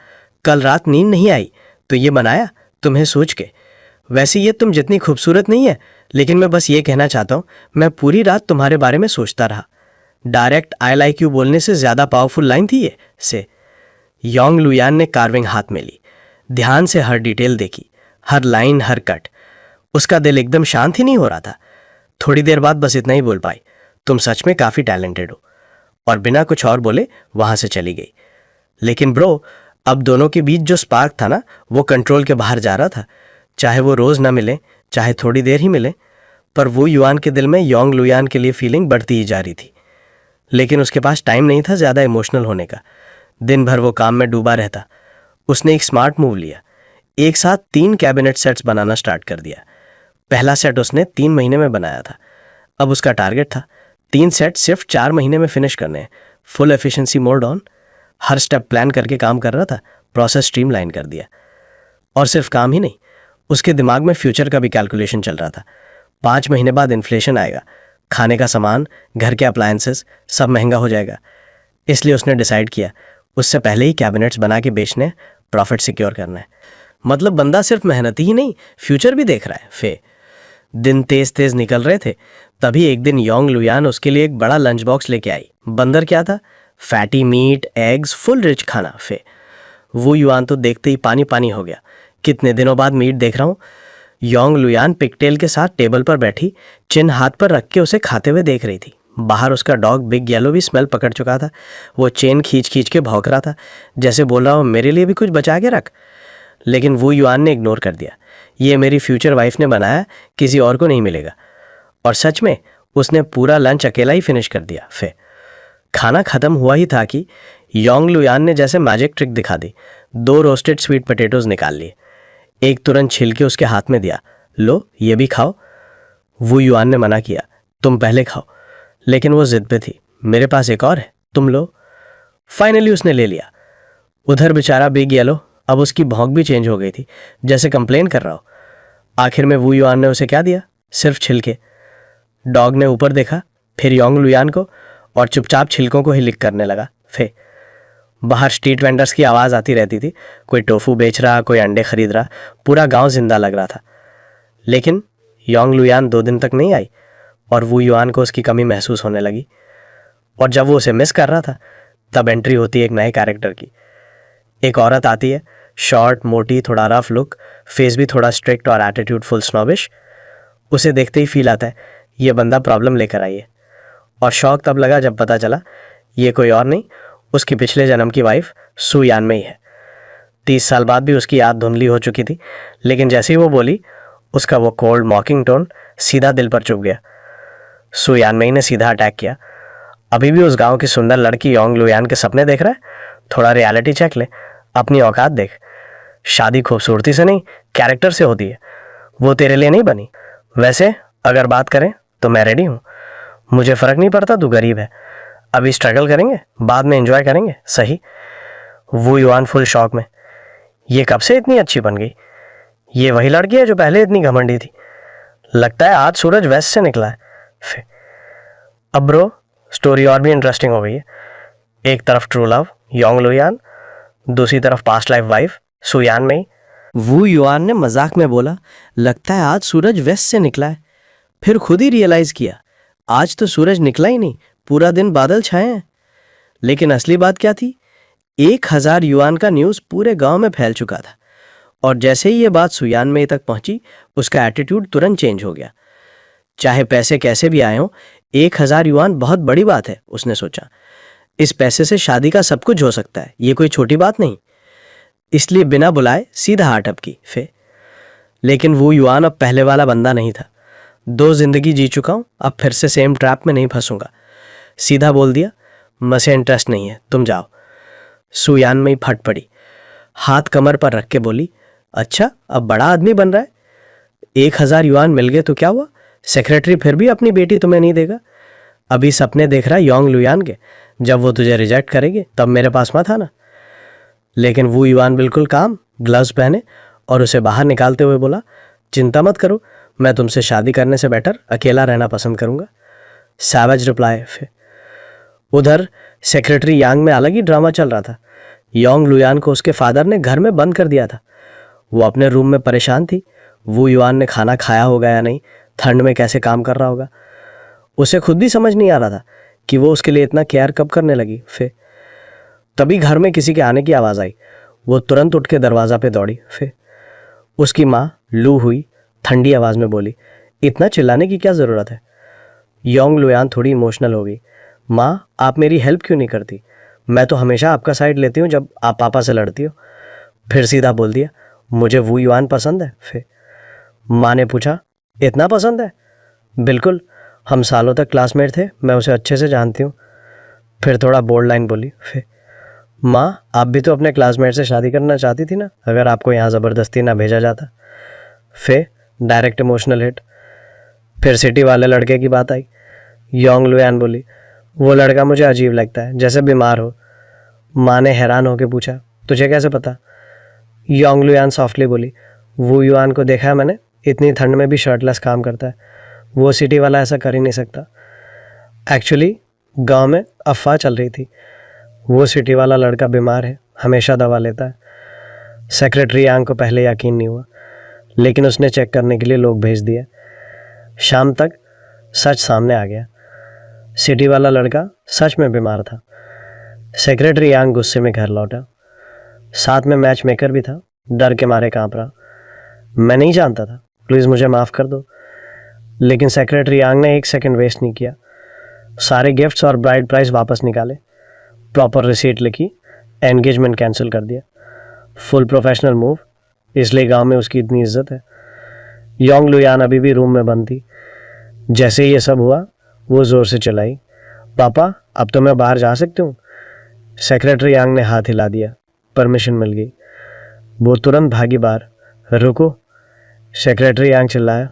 कल रात नींद नहीं आई तो ये बनाया तुम्हें सोच के। वैसे ये तुम जितनी खूबसूरत नहीं है, लेकिन मैं बस ये कहना चाहता हूँ, मैं पूरी रात तुम्हारे बारे में सोचता रहा। डायरेक्ट आई लाइक यू बोलने से ज़्यादा पावरफुल लाइन थी ये से। योंग लुयान ने कार्विंग हाथ में ली, ध्यान से हर डिटेल देखी, हर लाइन, हर कट। उसका दिल एकदम शांत ही नहीं हो रहा था। थोड़ी देर बाद बस इतना ही बोल पाई, तुम सच में काफ़ी टैलेंटेड हो। और बिना कुछ और बोले वहाँ से चली गई। लेकिन ब्रो, अब दोनों के बीच जो स्पार्क था ना, वो कंट्रोल के बाहर जा रहा था। चाहे वो रोज़ ना मिले, चाहे थोड़ी देर ही मिले, पर वो युआन के दिल में योंग लुयान के लिए फीलिंग बढ़ती ही जा रही थी। लेकिन उसके पास टाइम नहीं था ज़्यादा इमोशनल होने का। दिन भर वो काम में डूबा रहता। उसने एक स्मार्ट मूव लिया, एक साथ 3 कैबिनेट सेट्स बनाना स्टार्ट कर दिया। पहला सेट उसने 3 महीने में बनाया था। अब उसका टारगेट था 3 सेट सिर्फ 4 महीने में फिनिश करने हैं। Full efficiency mode on, her step plan करके काम कर रहा था, प्रोसेस स्ट्रीमलाइन कर दिया। और सिर्फ काम ही नहीं, उसके दिमाग में फ्यूचर का भी कैलकुलेशन चल रहा था। 5 महीने बाद इन्फ्लेशन आएगा, खाने का सामान, घर के अप्लायंसेस सब महंगा हो जाएगा। इसलिए उसने डिसाइड किया उससे पहले ही कैबिनेट्स बना के बेचने, प्रॉफिट सिक्योर करना है। मतलब बंदा सिर्फ मेहनत ही नहीं, फ्यूचर भी देख रहा है। फे दिन तेज तेज निकल रहे थे, तभी एक दिन योंग लुयान उसके लिए एक बड़ा लंच बॉक्स लेके आई। बंदर क्या था? Fatty meat, eggs, full rich खाना। फे वो युआन तो देखते ही पानी पानी हो गया। कितने दिनों बाद मीट देख रहा हूँ। योंग लुयान पिगटेल के साथ टेबल पर बैठी, चिन हाथ पर रख के उसे खाते हुए देख रही थी। बाहर उसका डॉग बिग येलो भी स्मेल पकड़ चुका था। वो चेन खींच खींच के भौंक रहा था, जैसे बोल रहा हो मेरे लिए भी कुछ बचा के रख। लेकिन वो युआन ने इग्नोर कर दिया। ये मेरी फ्यूचर वाइफ ने बनाया, किसी और को नहीं मिलेगा। और सच में उसने पूरा लंच अकेला ही फिनिश कर दिया। फिर खाना खत्म हुआ ही था कि योंग लुयान ने जैसे मैजिक ट्रिक दिखा दी। 2 रोस्टेड स्वीट पोटैटोज निकाल लिए, एक तुरंत छिल के उसके हाथ में दिया। लो ये भी खाओ। वो युआन ने मना किया, तुम पहले खाओ। लेकिन वो जिद पे थी, मेरे पास एक और है, तुम लो। फाइनली उसने ले लिया। उधर बेचारा बिग येलो, अब उसकी भौंक भी चेंज हो गई थी, जैसे कंप्लेन कर रहा हो। आखिर में वू युआन ने उसे क्या दिया? सिर्फ छिलके। डॉग ने ऊपर देखा, फिर योंग लुयान को, और चुपचाप छिलकों को ही लिक करने लगा। फे बाहर स्ट्रीट वेंडर्स की आवाज़ आती रहती थी, कोई टोफू बेच रहा, कोई अंडे खरीद रहा। पूरा गांव जिंदा लग रहा था। लेकिन योंग लुयान 2 दिन तक नहीं आई, और वू युआन को उसकी कमी महसूस होने लगी। और जब वो उसे मिस कर रहा था, तब एंट्री होती है एक नए कैरेक्टर की। एक औरत आती है, शॉर्ट, मोटी, थोड़ा रफ लुक, फेस भी थोड़ा स्ट्रिक्ट और एटीट्यूड फुल स्नॉबिश। उसे देखते ही फील आता है ये बंदा प्रॉब्लम लेकर आई है। और शौक तब लगा जब पता चला ये कोई और नहीं, उसकी पिछले जन्म की वाइफ सू यान में ही है। 30 साल बाद भी उसकी याद धुंधली हो चुकी थी, लेकिन जैसे ही वो बोली, उसका वो कोल्ड मॉकिंग टोन सीधा दिल पर चुभ गया। सू यान में ही ने सीधा अटैक किया। अभी भी उस गांव की सुंदर लड़की योंग लुयान के सपने देख रहा है? थोड़ा रियलिटी चेक ले, अपनी औकात देख। शादी खूबसूरती से नहीं, कैरेक्टर से होती है। वो तेरे लिए नहीं बनी। वैसे अगर बात करें तो मैं रेडी हूँ, मुझे फ़र्क नहीं पड़ता तू गरीब है। अभी स्ट्रगल करेंगे, बाद में एंजॉय करेंगे, सही? वो युआन फुल शॉक में, ये कब से इतनी अच्छी बन गई? ये वही लड़की है जो पहले इतनी घमंडी थी। लगता है आज सूरज वेस्ट से निकला है। फिर अब ब्रो स्टोरी और भी इंटरेस्टिंग हो गई है। एक तरफ ट्रू लव योंग लुयान, दूसरी तरफ पास्ट लाइफ वाइफ सू यान में। वू युआन ने मजाक में बोला, लगता है आज सूरज वेस्ट से निकला है। फिर खुद ही रियलाइज किया, आज तो सूरज निकला ही नहीं, पूरा दिन बादल छाए हैं। लेकिन असली बात क्या थी? 1000 युआन का न्यूज़ पूरे गांव में फैल चुका था। और जैसे ही ये बात सुयान में तक पहुंची, उसका एटीट्यूड तुरंत चेंज हो गया। चाहे पैसे कैसे भी आए हों, 1000 युआन बहुत बड़ी बात है, उसने सोचा। इस पैसे से शादी का सब कुछ हो सकता है, ये कोई छोटी बात नहीं। इसलिए बिना बुलाए सीधा हाथ टपकी फे। लेकिन वो युआन अब पहले वाला बंदा नहीं था। 2 जिंदगी जी चुका हूं, अब फिर से सेम ट्रैप में नहीं फंसूंगा। सीधा बोल दिया, मुझे इंटरेस्ट नहीं है, तुम जाओ। सुयान में ही फट पड़ी, हाथ कमर पर रख के बोली, अच्छा अब बड़ा आदमी बन रहा है? 1000 युआन मिल गए तो क्या हुआ? सेक्रेटरी फिर भी अपनी बेटी तुम्हें नहीं देगा? अभी सपने देख रहा है योंग लुयान के, जब वो तुझे रिजेक्ट करेगी तब मेरे पास मत आना। लेकिन वो युआन बिल्कुल काम, ग्लव्स पहने और उसे बाहर निकालते हुए बोला, चिंता मत करो, मैं तुमसे शादी करने से बेटर अकेला रहना पसंद करूंगा। Savage reply. फिर उधर सेक्रेटरी यांग में अलग ही ड्रामा चल रहा था। योंग लुयान को उसके फादर ने घर में बंद कर दिया था। वो अपने रूम में परेशान थी। वो युआन ने खाना खाया होगा या नहीं, ठंड में कैसे काम कर रहा होगा, उसे खुद भी समझ नहीं आ रहा था कि वो उसके लिए इतना केयर कब करने लगी। फिर तभी घर में किसी के आने की आवाज़ आई। वो तुरंत उठ के दरवाज़ा पे दौड़ी। फिर उसकी माँ लू हुई, ठंडी आवाज़ में बोली, इतना चिल्लाने की क्या ज़रूरत है? योंग लुयान थोड़ी इमोशनल हो गई। माँ आप मेरी हेल्प क्यों नहीं करती? मैं तो हमेशा आपका साइड लेती हूँ जब आप पापा से लड़ती हो। फिर सीधा बोल दिया, मुझे वो युआन पसंद है। फिर माँ ने पूछा, इतना पसंद है? बिल्कुल, हम सालों तक क्लासमेट थे, मैं उसे अच्छे से जानती हूँ। फिर थोड़ा बोल्ड लाइन बोली। फिर माँ, आप भी तो अपने क्लासमेट से शादी करना चाहती थी ना, अगर आपको यहाँ ज़बरदस्ती ना भेजा जाता। फिर डायरेक्ट इमोशनल हिट। फिर सिटी वाले लड़के की बात आई। योंग लुयान बोली, वो लड़का मुझे अजीब लगता है, जैसे बीमार हो। माँ ने हैरान होकर पूछा, तुझे कैसे पता? योंग लुयान सॉफ्टली बोली, वो युआन को देखा है मैंने, इतनी ठंड में भी शर्टलेस काम करता है। वो सिटी वाला ऐसा कर ही नहीं सकता। एक्चुअली गांव में अफवाह चल रही थी, वो सिटी वाला लड़का बीमार है, हमेशा दवा लेता है। सेक्रेटरी यांग को पहले यकीन नहीं हुआ, लेकिन उसने चेक करने के लिए लोग भेज दिए। शाम तक सच सामने आ गया। सिटी वाला लड़का सच में बीमार था। सेक्रेटरी यांग गुस्से में घर लौटा। साथ में मैच मेकर भी था, डर के मारे कांप रहा। मैं नहीं जानता था, प्लीज़ मुझे माफ़ कर दो। लेकिन सेक्रेटरी यांग ने एक सेकंड वेस्ट नहीं किया। सारे गिफ्ट्स और ब्राइड प्राइस वापस निकाले, प्रॉपर रिसीट लिखी, एंगेजमेंट कैंसिल कर दिया। फुल प्रोफेशनल मूव, इसलिए गांव में उसकी इतनी इज्जत है। योंग लुयान अभी भी रूम में बंद थी। जैसे ही ये सब हुआ, वो ज़ोर से चिल्लाई, पापा अब तो मैं बाहर जा सकती हूँ? सेक्रेटरी यांग ने हाथ हिला दिया, परमिशन मिल गई। वो तुरंत भागी बाहर। रुको, सेक्रेटरी यांग चिल्लाया,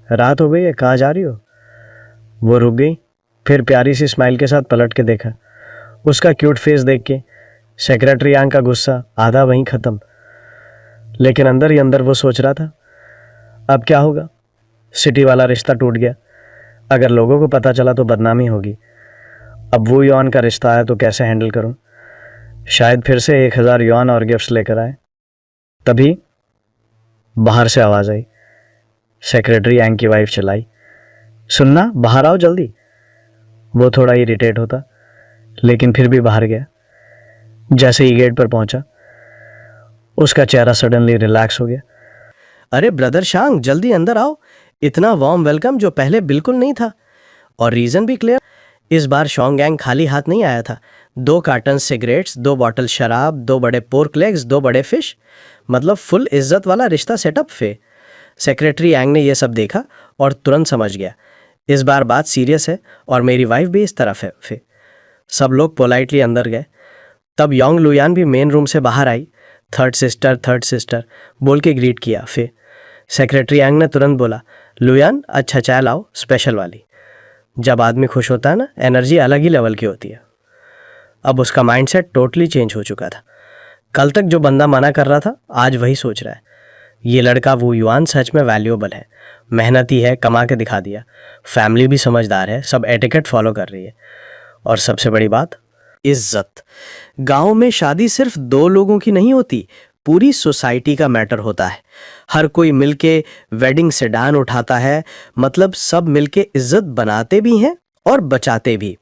रात हो गई है, कहाँ जा रही हो? वो रुक गई, फिर प्यारी सी स्माइल के साथ पलट के देखा। उसका क्यूट फेस देख के सेक्रेटरी यांग का गुस्सा आधा वहीं ख़त्म। लेकिन अंदर ही अंदर वो सोच रहा था, अब क्या होगा? सिटी वाला रिश्ता टूट गया, अगर लोगों को पता चला तो बदनामी होगी। अब वो युआन का रिश्ता आया तो कैसे हैंडल करूं? शायद फिर से 1000 युआन और गिफ्ट्स लेकर आए। तभी बाहर से आवाज़ आई। सेक्रेटरी यांग की वाइफ चिल्लाई, सुनना, बाहर आओ जल्दी। वो थोड़ा इरिटेट होता, लेकिन फिर भी बाहर गया। जैसे ही गेट पर पहुंचा, उसका चेहरा सडनली रिलैक्स हो गया। अरे ब्रदर शांग, जल्दी अंदर आओ। इतना वार्म वेलकम जो पहले बिल्कुल नहीं था। और रीज़न भी क्लियर, इस बार शॉन्ग गैंग खाली हाथ नहीं आया था। 2 कार्टन सिगरेट्स, 2 बॉटल शराब, 2 बड़े पोर्क लेग्स, 2 बड़े फिश, मतलब फुल इज्जत वाला रिश्ता सेटअप। फे सेक्रेटरी यांग ने यह सब देखा और तुरंत समझ गया, इस बार बात सीरियस है और मेरी वाइफ भी इस तरफ है। फे सब लोग पोलाइटली अंदर गए। तब योंग लुयान भी मेन रूम से बाहर आई। थर्ड सिस्टर बोल के ग्रीट किया। फे सेक्रेटरी यांग ने तुरंत बोला, लुयान अच्छा चाय लाओ, स्पेशल वाली। जब आदमी खुश होता है ना, एनर्जी अलग ही लेवल की होती है। अब उसका माइंडसेट टोटली चेंज हो चुका था। कल तक जो बंदा मना कर रहा था, आज वही सोच रहा है, ये लड़का वो युआन सच में वैल्यूएबल है, मेहनती है, कमा के दिखा दिया, फैमिली भी समझदार है, सब एटिकेट फॉलो कर रही है। और सबसे बड़ी बात, इज्जत। गांव में शादी सिर्फ 2 लोगों की नहीं होती, पूरी सोसाइटी का मैटर होता है। हर कोई मिलके वेडिंग सेडान उठाता है, मतलब सब मिलके इज्जत बनाते भी हैं और बचाते भी।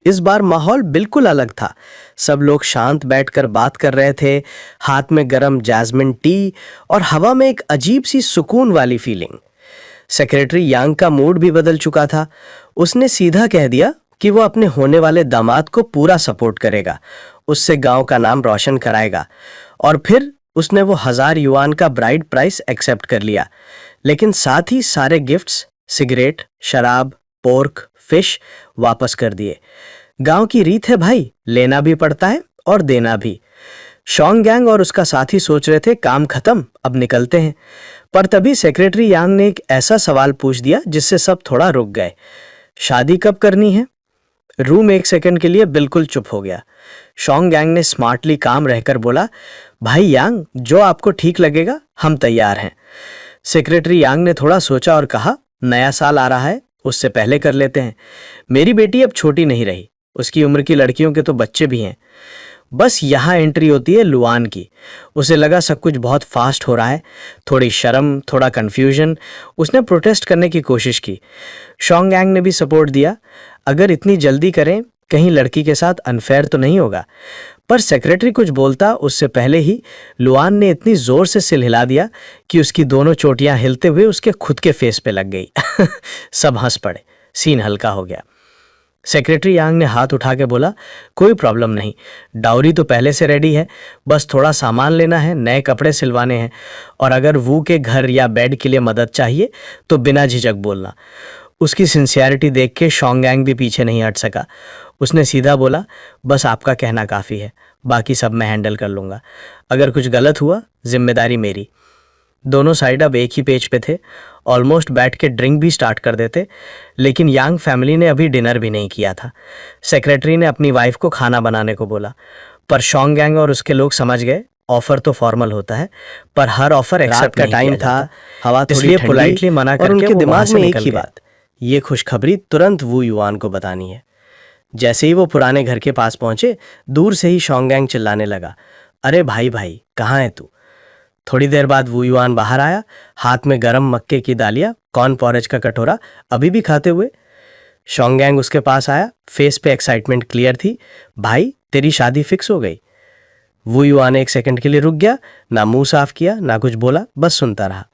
इस बार माहौल बिल्कुल अलग था। सब लोग शांत बैठकर बात कर रहे थे, हाथ में गरम जैस्मिन टी और हवा में एक अजीब सी सुकून वाली फीलिंग। सेक्रेटरी यांग का मूड भी बदल चुका था। उसने सीधा कह दिया कि वो अपने होने वाले दामाद को पूरा सपोर्ट करेगा, उससे गांव का नाम रोशन कराएगा। और फिर उसने वो 1000 युआन का ब्राइड प्राइस एक्सेप्ट कर लिया, लेकिन साथ ही सारे गिफ्ट्स, सिगरेट, शराब, पोर्क, फिश वापस कर दिए। गांव की रीत है भाई, लेना भी पड़ता है और देना भी। शॉन्ग गैंग और उसका साथी सोच रहे थे काम खत्म, अब निकलते हैं। पर तभी सेक्रेटरी यांग ने एक ऐसा सवाल पूछ दिया जिससे सब थोड़ा रुक गए, शादी कब करनी है? रूम 1 सेकंड के लिए बिल्कुल चुप हो गया। शॉन्ग गैंग ने स्मार्टली काम रहकर बोला, भाई यांग, जो आपको ठीक लगेगा, हम तैयार हैं। सेक्रेटरी यांग ने थोड़ा सोचा और कहा, नया साल आ रहा है, उससे पहले कर लेते हैं। मेरी बेटी अब छोटी नहीं रही, उसकी उम्र की लड़कियों के तो बच्चे भी हैं। बस यहाँ एंट्री होती है लुआन की। उसे लगा सब कुछ बहुत फास्ट हो रहा है, थोड़ी शर्म, थोड़ा कंफ्यूजन। उसने प्रोटेस्ट करने की कोशिश की। शॉन्ग गैंग ने भी सपोर्ट दिया, अगर इतनी जल्दी करें, कहीं लड़की के साथ अनफेयर तो नहीं होगा। पर सेक्रेटरी कुछ बोलता उससे पहले ही लुआन ने इतनी जोर से सिल हिला दिया कि उसकी दोनों चोटियां हिलते हुए उसके खुद के फेस पे लग गई। सब हंस पड़े, सीन हल्का हो गया। सेक्रेटरी यांग ने हाथ उठा के बोला, कोई प्रॉब्लम नहीं, डाउरी तो पहले से रेडी है, बस थोड़ा सामान लेना है, नए कपड़े सिलवाने हैं, और अगर वू के घर या बेड के लिए मदद चाहिए तो बिना झिझक बोलना। उसकी सिंसियरिटी देख के शॉन्ग गैंग भी पीछे नहीं हट सका। उसने सीधा बोला, बस आपका कहना काफ़ी है, बाकी सब मैं हैंडल कर लूँगा। अगर कुछ गलत हुआ जिम्मेदारी मेरी। दोनों साइड अब एक ही पेज पे थे। ऑलमोस्ट बैठ के ड्रिंक भी स्टार्ट कर देते, लेकिन यांग फैमिली ने अभी डिनर भी नहीं किया था। सेक्रेटरी ने अपनी वाइफ को खाना बनाने को बोला, पर शॉन्ग गैंग और उसके लोग समझ गए ऑफर तो फॉर्मल होता है, पर हर ऑफर एक्सेप्ट नहीं किया जाता। हवा थोड़ी पोलाइटली मना करके उनके दिमाग में एक ही बात, ये खुशखबरी तुरंत वू युआन को बतानी है। जैसे ही वो पुराने घर के पास पहुंचे, दूर से ही शॉन्ग गैंग चिल्लाने लगा, अरे भाई भाई कहाँ है तू? थोड़ी देर बाद वू युआन बाहर आया, हाथ में गरम मक्के की दालियाँ, कॉर्न पॉरेज का कटोरा अभी भी खाते हुए। शॉन्ग गैंग उसके पास आया, फेस पे एक्साइटमेंट क्लियर थी। भाई तेरी शादी फिक्स हो गई। वू युआन एक सेकंड के लिए रुक गया, ना मुंह साफ किया ना कुछ बोला, बस सुनता रहा।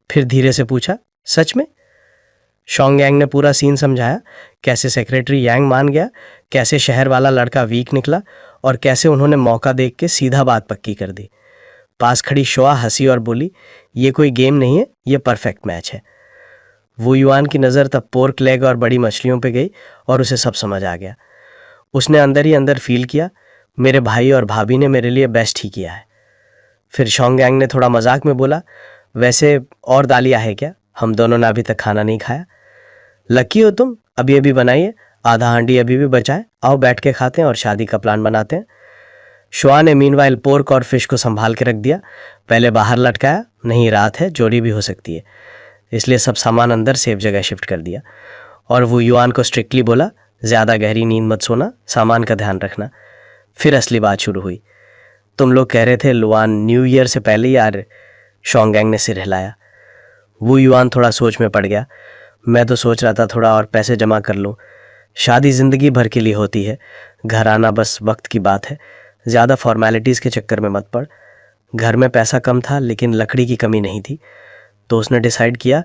फिर धीरे से पूछा, सच में? शॉन्ग गैंग ने पूरा सीन समझाया, कैसे सेक्रेटरी यांग मान गया, कैसे शहर वाला लड़का वीक निकला, और कैसे उन्होंने मौका देख के सीधा बात पक्की कर दी। पास खड़ी शोआ हंसी और बोली, ये कोई गेम नहीं है, ये परफेक्ट मैच है। वू युआन की नज़र तब पोर्क लेग और बड़ी मछलियों पे गई और उसे सब समझ आ गया। उसने अंदर ही अंदर फील किया, मेरे भाई और भाभी ने मेरे लिए बेस्ट ही किया है। फिर शॉन्ग गैंग ने थोड़ा मजाक में बोला, वैसे और दालियाँ है क्या? हम दोनों ने अभी तक खाना नहीं खाया। लकी हो तुम, अभी अभी बनाइए, आधा हांडी अभी भी बचा है, आओ बैठ के खाते हैं और शादी का प्लान बनाते हैं। शुआ ने मीनवाइल पोर्क और फिश को संभाल के रख दिया। पहले बाहर लटकाया, नहीं रात है, चोरी भी हो सकती है, इसलिए सब सामान अंदर सेफ जगह शिफ्ट कर दिया। और वो युआन को स्ट्रिक्टली बोला, ज़्यादा गहरी नींद मत सोना, सामान का ध्यान रखना। फिर असली बात शुरू हुई। तुम लोग कह रहे थे लुआन न्यू ईयर से पहले ही यार। शॉन्ग गैंग ने सिर हिलाया। वो युआन थोड़ा सोच में पड़ गया। मैं तो सोच रहा था थोड़ा और पैसे जमा कर लूँ, शादी ज़िंदगी भर के लिए होती है, घर आना बस वक्त की बात है, ज़्यादा फॉर्मेलिटीज़ के चक्कर में मत पड़। घर में पैसा कम था लेकिन लकड़ी की कमी नहीं थी, तो उसने डिसाइड किया,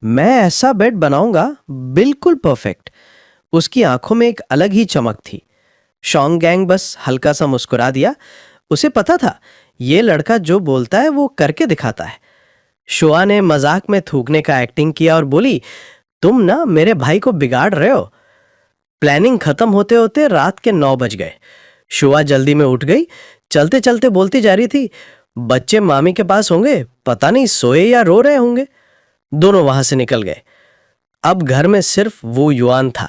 मैं ऐसा बेड बनाऊंगा बिल्कुल परफेक्ट। उसकी आंखों में एक अलग ही चमक थी। शॉन्ग गैंग बस हल्का सा मुस्कुरा दिया। उसे पता था ये लड़का जो बोलता है वो करके दिखाता है। शुआ ने मजाक में थूकने का एक्टिंग किया और बोली, तुम ना मेरे भाई को बिगाड़ रहे हो। प्लानिंग खत्म होते होते रात के 9 बज गए। शुआ जल्दी में उठ गई, चलते चलते बोलती जा रही थी, बच्चे मामी के पास होंगे, पता नहीं सोए या रो रहे होंगे। दोनों वहां से निकल गए। अब घर में सिर्फ वो युआन था,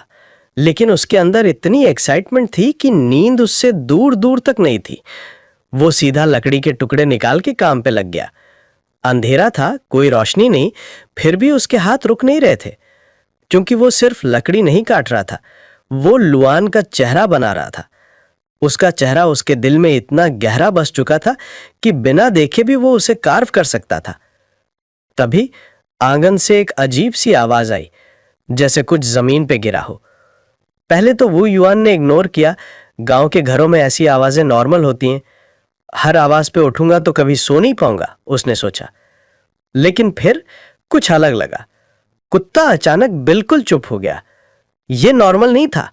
लेकिन उसके अंदर इतनी एक्साइटमेंट थी कि नींद उससे दूर दूर तक नहीं थी। वो सीधा लकड़ी के टुकड़े निकाल के काम पे लग गया। अंधेरा था, कोई रोशनी नहीं, फिर भी उसके हाथ रुक नहीं रहे थे, क्योंकि वो सिर्फ लकड़ी नहीं काट रहा था, वो लुआन का चेहरा बना रहा था। उसका चेहरा उसके दिल में इतना गहरा बस चुका था कि बिना देखे भी वो उसे कार्व कर सकता था। तभी आंगन से एक अजीब सी आवाज आई, जैसे कुछ जमीन पे गिरा हो। पहले तो वो युआन ने इग्नोर किया, गांव के घरों में ऐसी आवाजें नॉर्मल होती हैं, हर आवाज पे उठूंगा तो कभी सो नहीं पाऊंगा, उसने सोचा। लेकिन फिर कुछ अलग लगा। कुत्ता अचानक बिल्कुल चुप हो गया। यह नॉर्मल नहीं था।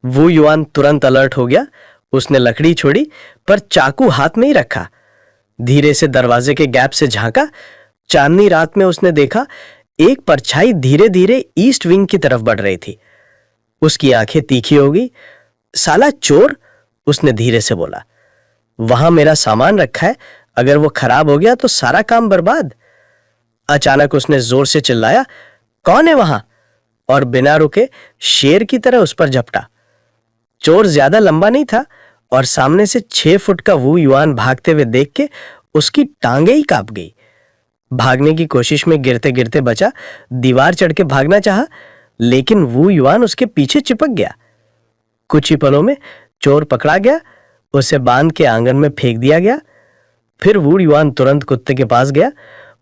वो युआन तुरंत अलर्ट हो गया। उसने लकड़ी छोड़ी, पर चाकू हाथ में ही रखा। धीरे से दरवाजे के गैप से झांका। चांदनी रात में उसने देखा एक परछाई धीरे धीरे ईस्ट विंग की तरफ बढ़ रही थी। उसकी आंखें तीखी हो गई। साला चोर, उसने धीरे से बोला, वहां मेरा सामान रखा है, अगर वो खराब हो गया तो सारा काम बर्बाद। अचानक उसने जोर से चिल्लाया, कौन है वहां? और बिना रुके शेर की तरह उस पर झपटा। चोर ज्यादा लंबा नहीं था और सामने से 6 फुट का वो युआन भागते हुए देख के उसकी टांगे ही कांप गई। भागने की कोशिश में गिरते गिरते बचा, दीवार चढ़ के भागना चाहा, लेकिन वो युआन उसके पीछे चिपक गया। कुछ ही पलों में चोर पकड़ा गया, उसे बांध के आंगन में फेंक दिया गया। फिर वो युआन तुरंत कुत्ते के पास गया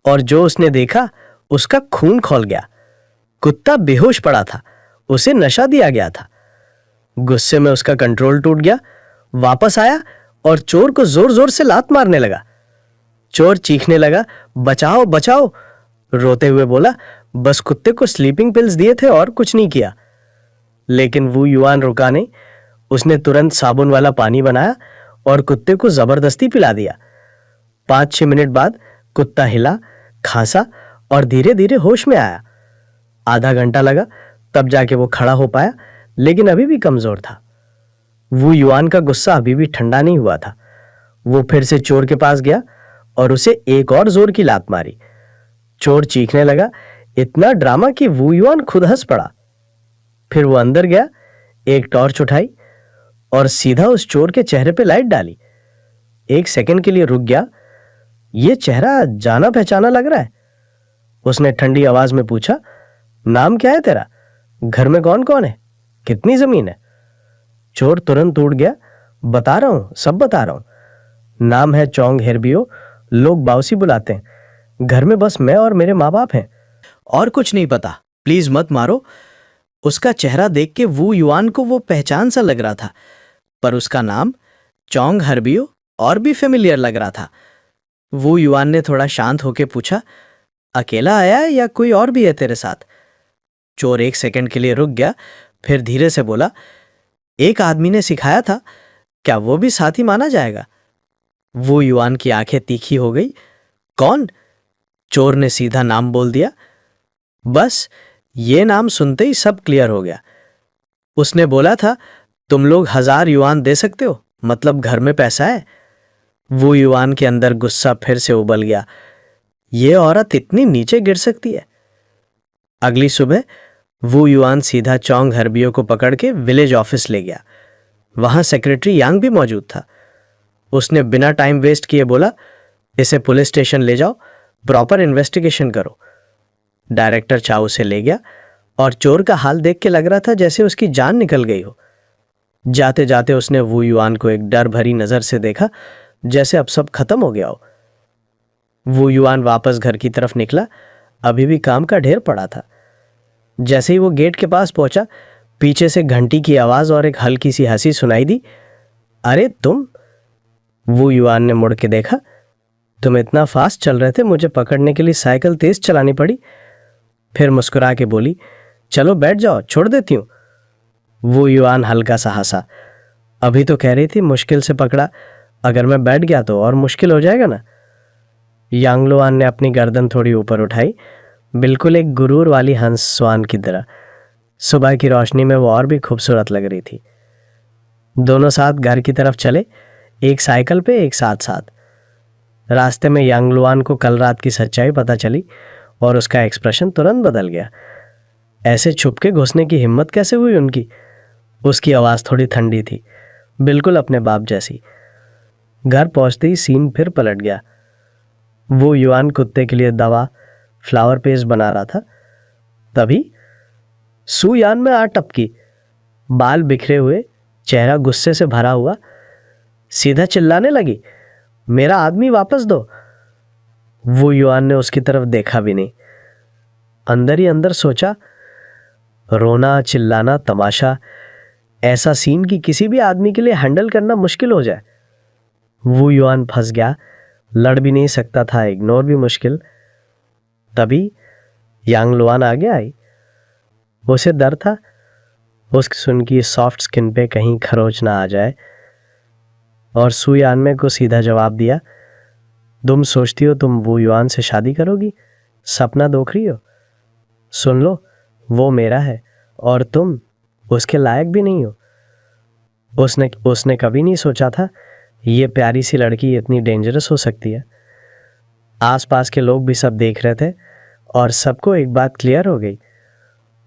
और जो उसने देखा उसका खून खौल गया। कुत्ता बेहोश पड़ा था, उसे नशा दिया गया था। गुस्से में उसका कंट्रोल टूट गया, वापस आया और चोर को जोर जोर से लात मारने लगा। चोर चीखने लगा, बचाओ बचाओ, रोते हुए बोला, बस कुत्ते को स्लीपिंग पिल्स दिए थे और कुछ नहीं किया। लेकिन वो युआन रुका नहीं। उसने तुरंत साबुन वाला पानी बनाया और कुत्ते को जबरदस्ती पिला दिया। 5-6 मिनट बाद कुत्ता हिला, खांसा और धीरे धीरे होश में आया। आधा घंटा लगा, तब जाके वो खड़ा हो पाया, लेकिन अभी भी कमजोर था। वू युआन का गुस्सा अभी भी ठंडा नहीं हुआ था। वो फिर से चोर के पास गया और उसे एक और जोर की लात मारी। चोर चीखने लगा, इतना ड्रामा कि वू युआन खुद हंस पड़ा। फिर वो अंदर गया, एक टॉर्च उठाई और सीधा उस चोर के चेहरे पे लाइट डाली। एक सेकंड के लिए रुक गया। ये चेहरा जाना पहचाना लग रहा है। उसने ठंडी आवाज में पूछा, नाम क्या है तेरा? घर में कौन कौन है? कितनी जमीन है? चोर तुरंत उठ गया, बता रहा हूं, सब बता रहा हूं। नाम है चोंग हेरबियो, लोग बाउसी बुलाते हैं। घर में बस मैं और मेरे माँ बाप हैं। और कुछ नहीं पता, प्लीज मत मारो। उसका चेहरा देख के वू युआन को वो पहचान सा लग रहा था, पर उसका नाम चोंग हरबियो और भी फेमिलियर लग रहा था। वू युआन ने थोड़ा शांत होकर पूछा, अकेला आया है या कोई और भी है तेरे साथ? चोर एक सेकंड के लिए रुक गया, फिर धीरे से बोला, एक आदमी ने सिखाया था, क्या वो भी साथी माना जाएगा? वू युआन की आंखें तीखी हो गई। कौन? चोर ने सीधा नाम बोल दिया। बस ये नाम सुनते ही सब क्लियर हो गया। उसने बोला था, तुम लोग 1000 युआन दे सकते हो, मतलब घर में पैसा है। वो युआन के अंदर गुस्सा फिर से उबल गया। ये औरत इतनी नीचे गिर सकती है? अगली सुबह वो युआन सीधा चोंग हरबियो को पकड़ के विलेज ऑफिस ले गया। वहां सेक्रेटरी यांग भी मौजूद था। उसने बिना टाइम वेस्ट किए बोला, इसे पुलिस स्टेशन ले जाओ, प्रॉपर इन्वेस्टिगेशन करो। डायरेक्टर चाउ से ले गया और चोर का हाल देख के लग रहा था जैसे उसकी जान निकल गई हो। जाते जाते उसने वू युआन को एक डर भरी नजर से देखा, जैसे अब सब खत्म हो गया हो। वू युआन वापस घर की तरफ निकला, अभी भी काम का ढेर पड़ा था। जैसे ही वो गेट के पास पहुंचा, पीछे से घंटी की आवाज और एक हल्की सी हंसी सुनाई दी। अरे तुम? वू युआन ने मुड़ के देखा। तुम इतना फास्ट चल रहे थे, मुझे पकड़ने के लिए साइकिल तेज चलानी पड़ी। फिर मुस्कुरा के बोली, चलो बैठ जाओ, छोड़ देती हूं। वो युआन हल्का सा हंसा। अभी तो कह रही थी मुश्किल से पकड़ा, अगर मैं बैठ गया तो और मुश्किल हो जाएगा ना। यांगलोआन ने अपनी गर्दन थोड़ी ऊपर उठाई, बिल्कुल एक गुरूर वाली हंस स्वान की तरह। सुबह की रोशनी में वो और भी खूबसूरत लग रही थी। दोनों साथ घर की तरफ चले, एक साइकिल पे, एक साथ साथ। रास्ते में यांगलुआन को कल रात की सच्चाई पता चली और उसका एक्सप्रेशन तुरंत बदल गया। ऐसे छुप के घुसने की हिम्मत कैसे हुई उनकी? उसकी आवाज़ थोड़ी ठंडी थी, बिल्कुल अपने बाप जैसी। घर पहुंचते ही सीन फिर पलट गया। वो युआन कुत्ते के लिए दवा फ्लावर पेस्ट बना रहा था, तभी सू यान में आ टपकी, बाल बिखरे हुए, चेहरा गुस्से से भरा हुआ, सीधा चिल्लाने लगी, मेरा आदमी वापस दो। वो युआन ने उसकी तरफ देखा भी नहीं। अंदर ही अंदर सोचा, रोना चिल्लाना तमाशा, ऐसा सीन कि किसी भी आदमी के लिए हैंडल करना मुश्किल हो जाए। वो युआन फंस गया, लड़ भी नहीं सकता था, इग्नोर भी मुश्किल। तभी यांगलुआन आगे आई। उसे डर था उसकी सुन की सॉफ्ट स्किन पे कहीं खरोच ना आ जाए, और सू यानमे को सीधा जवाब दिया, तुम सोचती हो तुम वो युआन से शादी करोगी? सपना देख रही हो? सुन लो, वो मेरा है और तुम उसके लायक भी नहीं हो। उसने कभी नहीं सोचा था ये प्यारी सी लड़की इतनी डेंजरस हो सकती है। आसपास के लोग भी सब देख रहे थे और सबको एक बात क्लियर हो गई,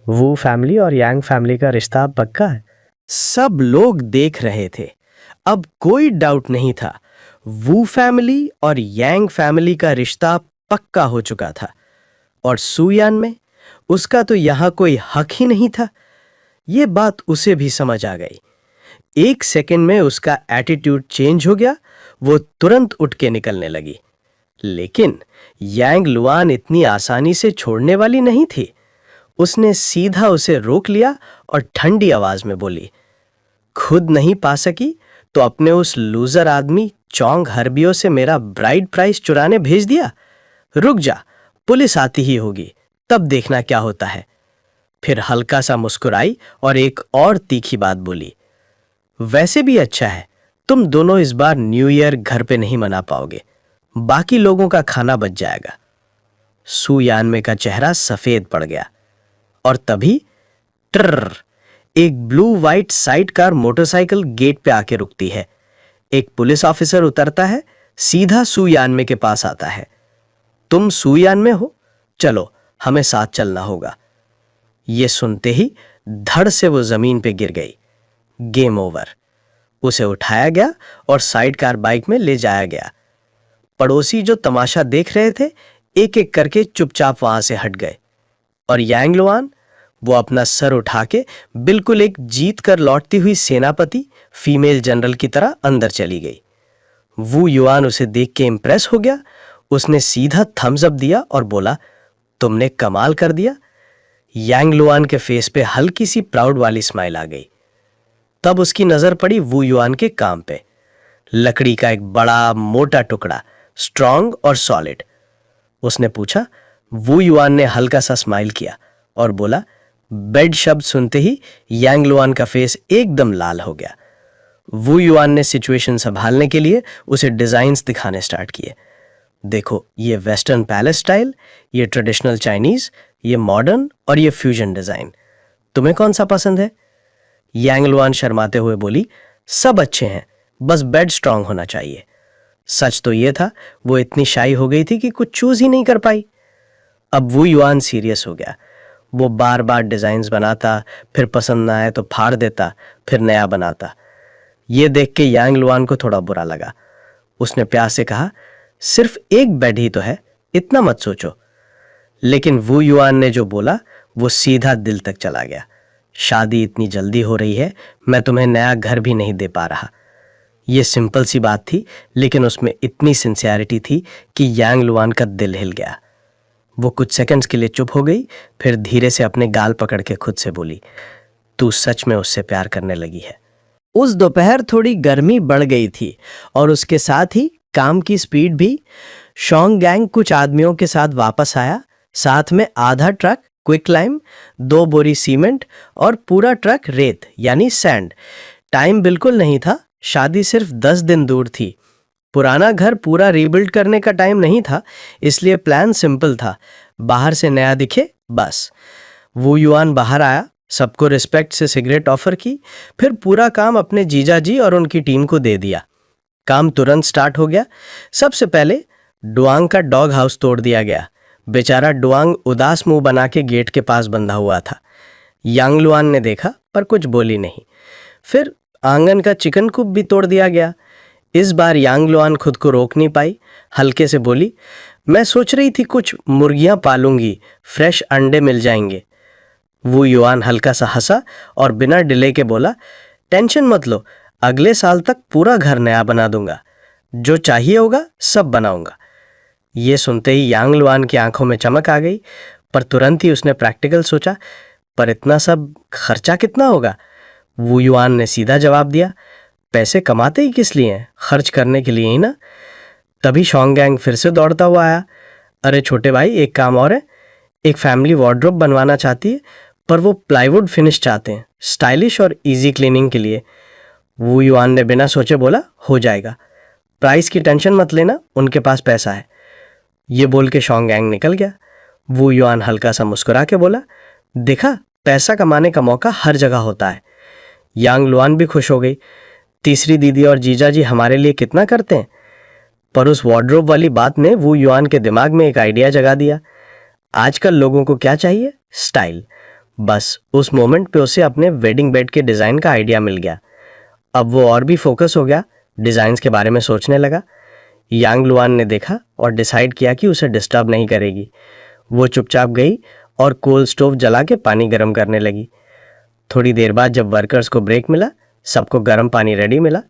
वू फैमिली और यांग फैमिली का रिश्ता पक्का है। सब लोग देख रहे थे, अब कोई डाउट नहीं था, वू फैमिली और यांग फैमिली का रिश्ता पक्का हो चुका था। और सुयान में उसका तो यहां कोई हक ही नहीं था। ये बात उसे भी समझ आ गई। एक सेकंड में उसका एटीट्यूड चेंज हो गया, वो तुरंत उठ के निकलने लगी। लेकिन यांग लुआन इतनी आसानी से छोड़ने वाली नहीं थी। उसने सीधा उसे रोक लिया और ठंडी आवाज में बोली, खुद नहीं पा सकी तो अपने उस लूजर आदमी चोंग हरबियो से मेरा ब्राइड प्राइस चुराने भेज दिया? रुक जा, पुलिस आती ही होगी, तब देखना क्या होता है। फिर हल्का सा मुस्कुराई और एक और तीखी बात बोली, वैसे भी अच्छा है, तुम दोनों इस बार न्यू ईयर घर पे नहीं मना पाओगे, बाकी लोगों का खाना बच जाएगा। सू यानमे का चेहरा सफेद पड़ गया और तभी ट्रर एक blue white side car motorcycle gate पे आके रुकती है। एक पुलिस ऑफिसर उतरता है, सीधा सू यानमे के पास आता है। तुम सू यानमे हो? चलो, हमें साथ चलना होगा। ये सुनते ही धड़ से वो जमीन पे गिर गई। Game over. उसे उठाया गया और साइड कार बाइक में ले जाया गया। पड़ोसी जो तमाशा देख रहे थे, एक एक करके चुपचाप वहां से हट गए और यांग लुआन, वो अपना सर उठा के बिल्कुल एक जीत कर लौटती हुई सेनापति फीमेल जनरल की तरह अंदर चली गई। वू युआन उसे देख के इंप्रेस हो गया। उसने सीधा थम्स अप दिया और बोला, तुमने कमाल कर दिया। यांग लुआन के फेस पे हल्की सी प्राउड वाली स्माइल आ गई। तब उसकी नजर पड़ी वू युआन के काम पे। लकड़ी का एक बड़ा मोटा टुकड़ा, स्ट्रांग और सॉलिड। उसने पूछा। वू युआन ने हल्का सा स्माइल किया और बोला। बेड शब्द सुनते ही यांग लुआन का फेस एकदम लाल हो गया। वू युआन ने सिचुएशन संभालने के लिए उसे डिजाइन्स दिखाने स्टार्ट किए। देखो, ये वेस्टर्न पैलेस स्टाइल, ये ट्रेडिशनल चाइनीज, ये मॉडर्न और ये फ्यूजन डिजाइन। तुम्हें कौन सा पसंद है? यांग लुआन शर्माते हुए बोली, सब अच्छे हैं, बस बेड स्ट्रांग होना चाहिए। सच तो ये था, वो इतनी शाई हो गई थी कि कुछ चूज ही नहीं कर पाई। अब वू युआन सीरियस हो गया। वो बार बार डिजाइन्स बनाता, फिर पसंद ना आए तो फाड़ देता, फिर नया बनाता। ये देख के यांग लुआन को थोड़ा बुरा लगा। उसने प्यार से कहा, सिर्फ एक बेड ही तो है, इतना मत सोचो। लेकिन वू युआन ने जो बोला वो सीधा दिल तक चला गया। शादी इतनी जल्दी हो रही है, मैं तुम्हें नया घर भी नहीं दे पा रहा। ये सिंपल सी बात थी, लेकिन उसमें इतनी सिंसियरिटी थी कि यांग लुआन का दिल हिल गया। वो कुछ सेकंड्स के लिए चुप हो गई, फिर धीरे से अपने गाल पकड़ के खुद से बोली, तू सच में उससे प्यार करने लगी है। उस दोपहर थोड़ी गर्मी बढ़ गई थी और उसके साथ ही काम की स्पीड भी। शॉन्ग गैंग कुछ आदमियों के साथ वापस आया, साथ में आधा ट्रक क्विक लाइम, 2 बोरी सीमेंट और पूरा ट्रक रेत यानी सैंड। टाइम बिल्कुल नहीं था, शादी सिर्फ 10 दिन दूर थी। पुराना घर पूरा रीबिल्ड करने का टाइम नहीं था, इसलिए प्लान सिंपल था, बाहर से नया दिखे बस। वू युआन बाहर आया, सबको रिस्पेक्ट से सिगरेट ऑफर की, फिर पूरा काम अपने जीजा जी और उनकी टीम को दे दिया। काम तुरंत स्टार्ट हो गया। सबसे पहले डुआंग का डॉग हाउस तोड़ दिया गया। बेचारा डुआंग उदास मुंह बना के गेट के पास बंधा हुआ था। यांग लुआन ने देखा पर कुछ बोली नहीं। फिर आंगन का चिकन कूप भी तोड़ दिया गया। इस बार यांग लुआन खुद को रोक नहीं पाई, हल्के से बोली, मैं सोच रही थी कुछ मुर्गियां पालूंगी, फ्रेश अंडे मिल जाएंगे। वू युआन हल्का सा हंसा और बिना डिले के बोला, टेंशन मत लो, अगले साल तक पूरा घर नया बना दूंगा, जो चाहिए होगा सब बनाऊंगा। ये सुनते ही यांग लुआन की आंखों में चमक आ गई, पर तुरंत ही उसने प्रैक्टिकल सोचा, पर इतना सब खर्चा कितना होगा? वू युआन ने सीधा जवाब दिया, पैसे कमाते ही किस लिए हैं, खर्च करने के लिए ही ना। तभी शॉन्ग गैंग फिर से दौड़ता हुआ आया, अरे छोटे भाई, एक काम और है, एक फैमिली वार्डरोब बनवाना चाहती है, पर वो प्लाईवुड फिनिश चाहते हैं, स्टाइलिश और इजी क्लीनिंग के लिए। वू युआन ने बिना सोचे बोला, हो जाएगा, प्राइस की टेंशन मत लेना, उनके पास पैसा है। ये बोल के शॉन्ग गैंग निकल गया। वू युआन हल्का सा मुस्कुरा के बोला, देखा, पैसा कमाने का मौका हर जगह होता है। यांग लुआन भी खुश हो गई, तीसरी दीदी और जीजा जी हमारे लिए कितना करते हैं। पर उस वार्डरोब वाली बात ने वू युआन के दिमाग में एक आइडिया जगा दिया। आजकल लोगों को क्या चाहिए? स्टाइल। बस उस मोमेंट पे उसे अपने वेडिंग बेड के डिज़ाइन का आइडिया मिल गया। अब वो और भी फोकस हो गया, डिज़ाइंस के बारे में सोचने लगा। यांग लुआन ने देखा और डिसाइड किया कि उसे डिस्टर्ब नहीं करेगी। वो चुपचाप गई और कोल स्टोव जला के पानी गर्म करने लगी। थोड़ी देर बाद जब वर्कर्स को ब्रेक मिला, सबको गर्म पानी रेडी मिला।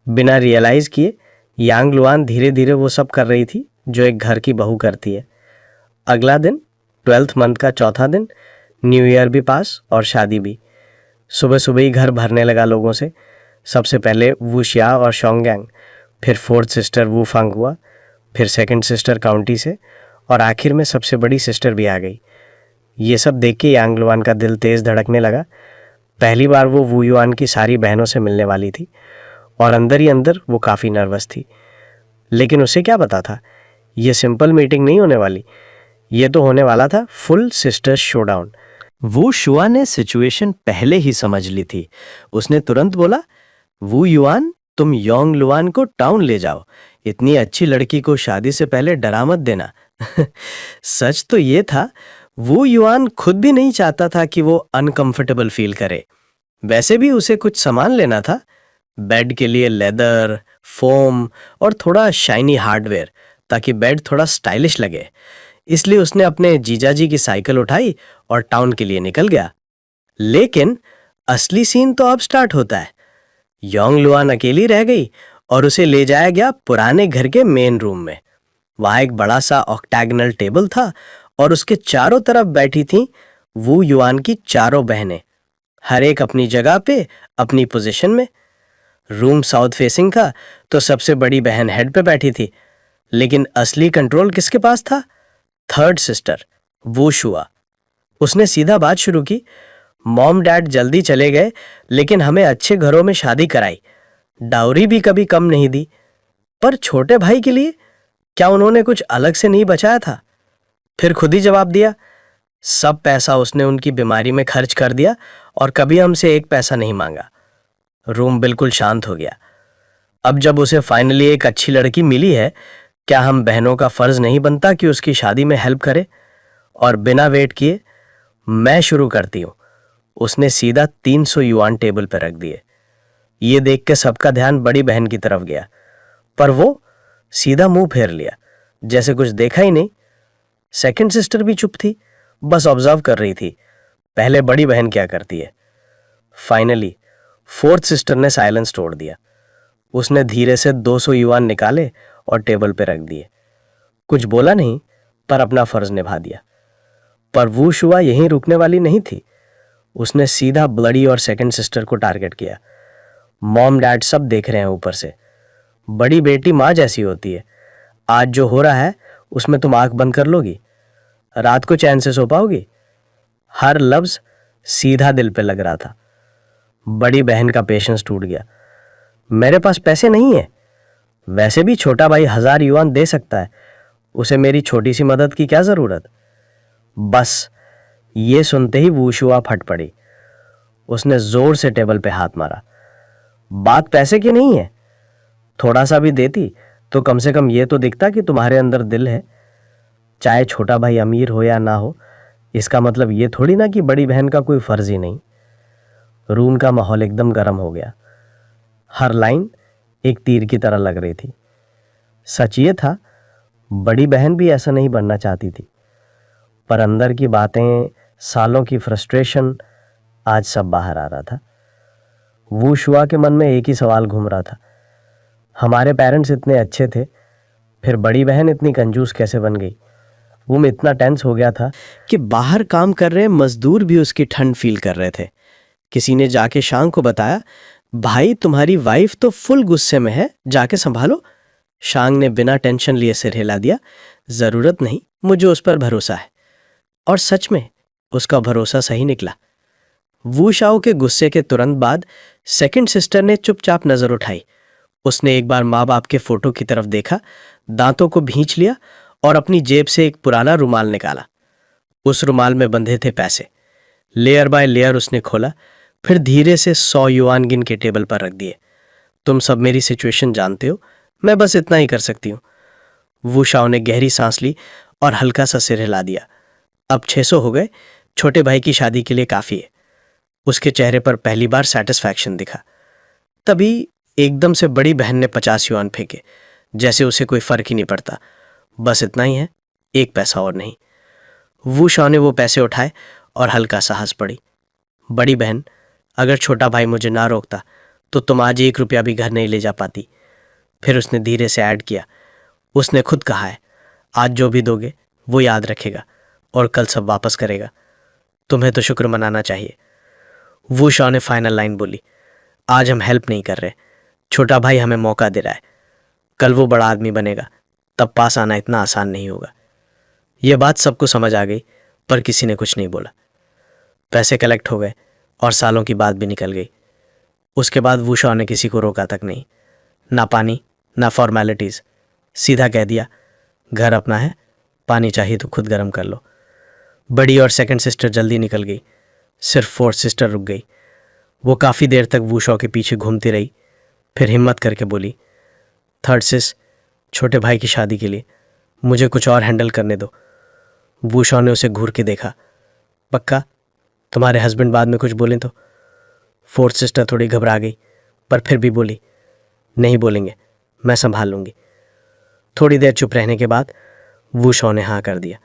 बिना रियलाइज़ किए यांग लुआन धीरे धीरे वो सब कर रही थी जो एक घर की बहू करती है। अगला दिन 12th मंथ का चौथा दिन, न्यू ईयर भी पास और शादी भी। सुबह सुबह ही घर भरने लगा लोगों से। सबसे पहले वू शिया और शॉन्ग गैंग, फिर 4th सिस्टर वू फंग हुआ, फिर 2nd सिस्टर काउंटी से, और आखिर में सबसे बड़ी सिस्टर भी आ गई। ये सब देख के यांग लुआन का दिल तेज़ धड़कने लगा। पहली बार वो वू युआन की सारी बहनों से मिलने वाली थी और अंदर ही अंदर वो काफ़ी नर्वस थी। लेकिन उसे क्या पता था, ये सिंपल मीटिंग नहीं होने वाली, ये तो होने वाला था फुल सिस्टर्स शोडाउन। वू शुआ ने सिचुएशन पहले ही समझ ली थी। उसने तुरंत बोला, वू युआन, तुम योंग लुआन को टाउन ले जाओ। इतनी अच्छी लड़की को शादी से पहले डरा मत देना। सच तो ये था, वू युआन खुद भी नहीं चाहता था कि वो अनकंफर्टेबल फील करे। वैसे भी उसे कुछ सामान लेना था, बेड के लिए लेदर, फोम और थोड़ा शाइनी हार्डवेयर, ताकि बेड थोड़ा स्टाइलिश लगे। इसलिए उसने अपने जीजाजी की साइकिल उठाई और टाउन के लिए निकल गया। लेकिन असली सीन तो अब स्टार्ट होता है। योंग लुआन अकेली रह गई और उसे ले जाया गया पुराने घर के मेन रूम में। वहां एक बड़ा सा ऑक्टैगनल टेबल था और उसके चारों तरफ बैठी थीं वू युआन की चारों बहनें, हर एक अपनी जगह पे, अपनी पोजीशन में। रूम साउथ फेसिंग था, तो सबसे बड़ी बहन हेड पे बैठी थी। लेकिन असली कंट्रोल किसके पास था? थर्ड सिस्टर वू शुआ। उसने सीधा बात शुरू की, मॉम डैड जल्दी चले गए, लेकिन हमें अच्छे घरों में शादी कराई, डाउरी भी कभी कम नहीं दी। पर छोटे भाई के लिए क्या उन्होंने कुछ अलग से नहीं बचाया था? फिर खुद ही जवाब दिया, सब पैसा उसने उनकी बीमारी में खर्च कर दिया और कभी हमसे एक पैसा नहीं मांगा। रूम बिल्कुल शांत हो गया। अब जब उसे फाइनली एक अच्छी लड़की मिली है, क्या हम बहनों का फर्ज नहीं बनता कि उसकी शादी में हेल्प करें? और बिना वेट किए मैं शुरू करती हूँ। उसने सीधा 300 युआन टेबल पर रख दिए। ये देख के सबका ध्यान बड़ी बहन की तरफ गया, पर वो सीधा मुंह फेर लिया, जैसे कुछ देखा ही नहीं। सेकंड सिस्टर भी चुप थी, बस ऑब्जर्व कर रही थी, पहले बड़ी बहन क्या करती है। फाइनली फोर्थ सिस्टर ने साइलेंस तोड़ दिया। उसने धीरे से 200 युआन निकाले और टेबल पे रख दिए। कुछ बोला नहीं, पर अपना फर्ज निभा दिया। पर वू शुआ यहीं रुकने वाली नहीं थी। उसने सीधा ब्लडी और सेकंड सिस्टर को टारगेट किया। मॉम डैड सब देख रहे हैं ऊपर से। बड़ी बेटी माँ जैसी होती है। आज जो हो रहा है उसमें तुम आंख बंद कर लोगी? रात को चैन से सो पाओगी? हर लफ्ज सीधा दिल पे लग रहा था। बड़ी बहन का पेशेंस टूट गया। मेरे पास पैसे नहीं है। वैसे भी छोटा भाई 1000 युआन दे सकता है, उसे मेरी छोटी सी मदद की क्या जरूरत? बस ये सुनते ही वूशुआ फट पड़ी। उसने जोर से टेबल पे हाथ मारा। बात पैसे की नहीं है। थोड़ा सा भी देती तो कम से कम ये तो दिखता कि तुम्हारे अंदर दिल है। चाहे छोटा भाई अमीर हो या ना हो, इसका मतलब ये थोड़ी ना कि बड़ी बहन का कोई फर्ज ही नहीं। रूम का माहौल एकदम गर्म हो गया। हर लाइन एक तीर की तरह लग रही थी। सच ये था, बड़ी बहन भी ऐसा नहीं बनना चाहती थी, पर अंदर की बातें, सालों की फ्रस्ट्रेशन, आज सब बाहर आ रहा था। वू शुआ के मन में एक ही सवाल घूम रहा था, हमारे पेरेंट्स इतने अच्छे थे, फिर बड़ी बहन इतनी कंजूस कैसे बन गई? वो में इतना टेंस हो गया था कि बाहर काम कर रहे मजदूर भी उसकी ठंड फील कर रहे थे। किसी ने जाके शांग को बताया, भाई तुम्हारी वाइफ तो फुल गुस्से में है, जाके संभालो। शांग ने बिना टेंशन लिए सिर हिला दिया, जरूरत नहीं, मुझे उस पर भरोसा है। और सच में उसका भरोसा सही निकला। वू शाओ के गुस्से के तुरंत बाद सेकंड सिस्टर ने चुपचाप नजर उठाई। उसने एक बार माँ बाप के फोटो की तरफ देखा, दांतों को भींच लिया और अपनी जेब से एक पुराना रुमाल निकाला। उस रुमाल में बंधे थे पैसे। लेयर बाय लेयर उसने खोला, फिर धीरे से 100 युआन गिन के टेबल पर रख दिए। तुम सब मेरी सिचुएशन जानते हो, मैं बस इतना ही कर सकती हूँ। वू शाओ ने गहरी सांस ली और हल्का सा सिर हिला दिया। अब 600 हो गए, छोटे भाई की शादी के लिए काफी है। उसके चेहरे पर पहली बार सेटिस्फैक्शन दिखा। तभी एकदम से बड़ी बहन ने 50 युआन फेंके, जैसे उसे कोई फर्क ही नहीं पड़ता। बस इतना ही है, एक पैसा और नहीं। वू शाओ ने वो पैसे उठाए और हल्का सा हंस पड़ी। बड़ी बहन, अगर छोटा भाई मुझे ना रोकता तो तुम आज 1 रुपया भी घर नहीं ले जा पाती। फिर उसने धीरे से ऐड किया, उसने खुद कहा है, आज जो भी दोगे वो याद रखेगा और कल सब वापस करेगा। तुम्हें तो शुक्र मनाना चाहिए। वू शाओ ने फाइनल लाइन बोली, आज हम हेल्प नहीं कर रहे, छोटा भाई हमें मौका दे रहा है। कल वो बड़ा आदमी बनेगा, तब पास आना इतना आसान नहीं होगा। यह बात सबको समझ आ गई, पर किसी ने कुछ नहीं बोला। पैसे कलेक्ट हो गए और सालों की बात भी निकल गई। उसके बाद वू शाओ ने किसी को रोका तक नहीं, ना पानी ना फॉर्मेलिटीज़। सीधा कह दिया, घर अपना है, पानी चाहिए तो खुद गर्म कर लो। बड़ी और सेकंड सिस्टर जल्दी निकल गई, सिर्फ फोर्थ सिस्टर रुक गई। वो काफ़ी देर तक वूशॉ के पीछे घूमती रही, फिर हिम्मत करके बोली, थर्ड सिस, छोटे भाई की शादी के लिए मुझे कुछ और हैंडल करने दो। वूशॉ ने उसे घूर के देखा। पक्का? तुम्हारे हस्बैंड बाद में कुछ बोलें तो? फोर्थ सिस्टर थोड़ी घबरा गई, पर फिर भी बोली, नहीं बोलेंगे, मैं संभाल लूँगी। थोड़ी देर चुप रहने के बाद वूशॉ ने हाँ कर दिया।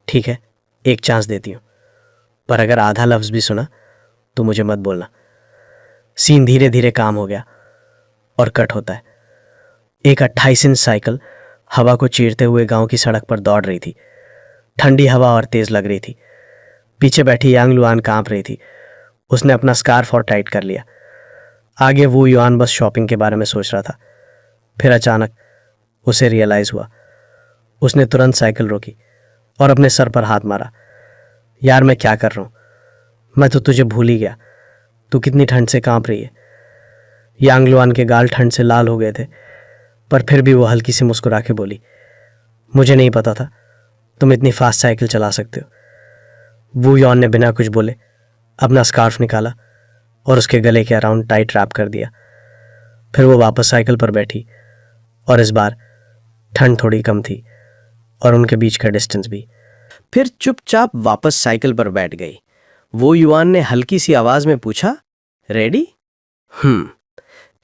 ठीक है, एक चांस देती हूँ, पर अगर आधा लफ्ज़ भी सुना तो मुझे मत बोलना। सीन धीरे धीरे काम हो गया और कट होता है। एक 28 इंच साइकिल हवा को चीरते हुए गांव की सड़क पर दौड़ रही थी। ठंडी हवा और तेज लग रही थी। पीछे बैठी यांग लुआन कांप रही थी। उसने अपना स्कार्फ और टाइट कर लिया। आगे वो युआन बस शॉपिंग के बारे में सोच रहा था। फिर अचानक उसे रियलाइज़ हुआ। उसने तुरंत साइकिल रोकी और अपने सर पर हाथ मारा। यार, मैं क्या कर रहा हूँ? मैं तो तुझे भूल ही गया। तू कितनी ठंड से कांप रही है। यांग लुआन के गाल ठंड से लाल हो गए थे, पर फिर भी वो हल्की सी मुस्कुरा के बोली, मुझे नहीं पता था तुम इतनी फास्ट साइकिल चला सकते हो। वू यॉन ने बिना कुछ बोले अपना स्कार्फ निकाला और उसके गले के अराउंड टाइट रैप कर दिया। फिर वो वापस साइकिल पर बैठी और इस बार ठंड थोड़ी कम थी और उनके बीच का डिस्टेंस भी। फिर चुपचाप वापस साइकिल पर बैठ गई। वो युआन ने हल्की सी आवाज में पूछा, रेडी?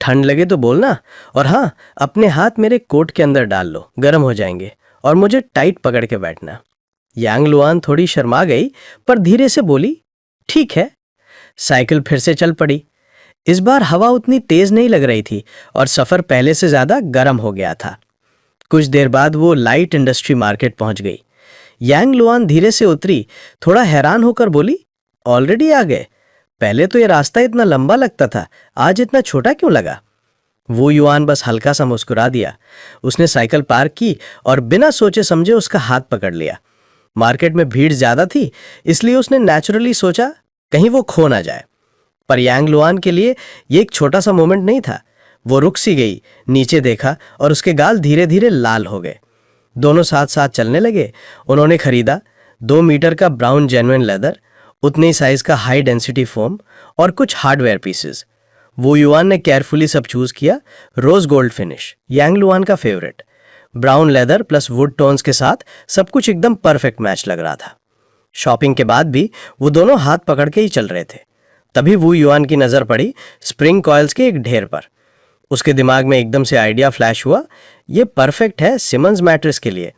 ठंड लगे तो बोलना, और हाँ, अपने हाथ मेरे कोट के अंदर डाल लो, गर्म हो जाएंगे, और मुझे टाइट पकड़ के बैठना। यांग लुआन थोड़ी शर्मा गई, पर धीरे से बोली, ठीक है। साइकिल फिर से चल पड़ी। इस बार हवा उतनी तेज नहीं लग रही थी और सफर पहले से ज्यादा गर्म हो गया था। कुछ देर बाद वो लाइट इंडस्ट्री मार्केट पहुंच गई। यांग लुआन धीरे से उतरी, थोड़ा हैरान होकर बोली, ऑलरेडी आ गए? पहले तो ये रास्ता इतना लंबा लगता था, आज इतना छोटा क्यों लगा? वो युआन बस हल्का सा मुस्कुरा दिया। उसने साइकिल पार्क की और बिना सोचे समझे उसका हाथ पकड़ लिया। मार्केट में भीड़ ज्यादा थी, इसलिए उसने नेचुरली सोचा कहीं वो खो ना जाए। पर यांग लुआन के लिए ये एक छोटा सा मोमेंट नहीं था। वो रुक सी गई, नीचे देखा और उसके गाल धीरे धीरे लाल हो गए। दोनों साथ साथ चलने लगे। उन्होंने खरीदा 2 मीटर का ब्राउन जेन्युइन लेदर, उतने ही साइज का हाई डेंसिटी फोम और कुछ हार्डवेयर पीसेस। वो युआन ने केयरफुली सब चूज किया। Rose gold finish, Yang Luan का favourite. Brown leather plus wood tones के साथ सब कुछ एकदम परफेक्ट मैच लग रहा था। शॉपिंग के बाद भी वो दोनों हाथ पकड़ के ही चल रहे थे। तभी वो युआन की नजर पड़ी स्प्रिंग कॉइल्स के एक ढेर पर। उसके दिमाग में एकदम से आइडिया फ्लैश हुआ, ये परफेक्ट है सिमंस मैट्रेस के लिए।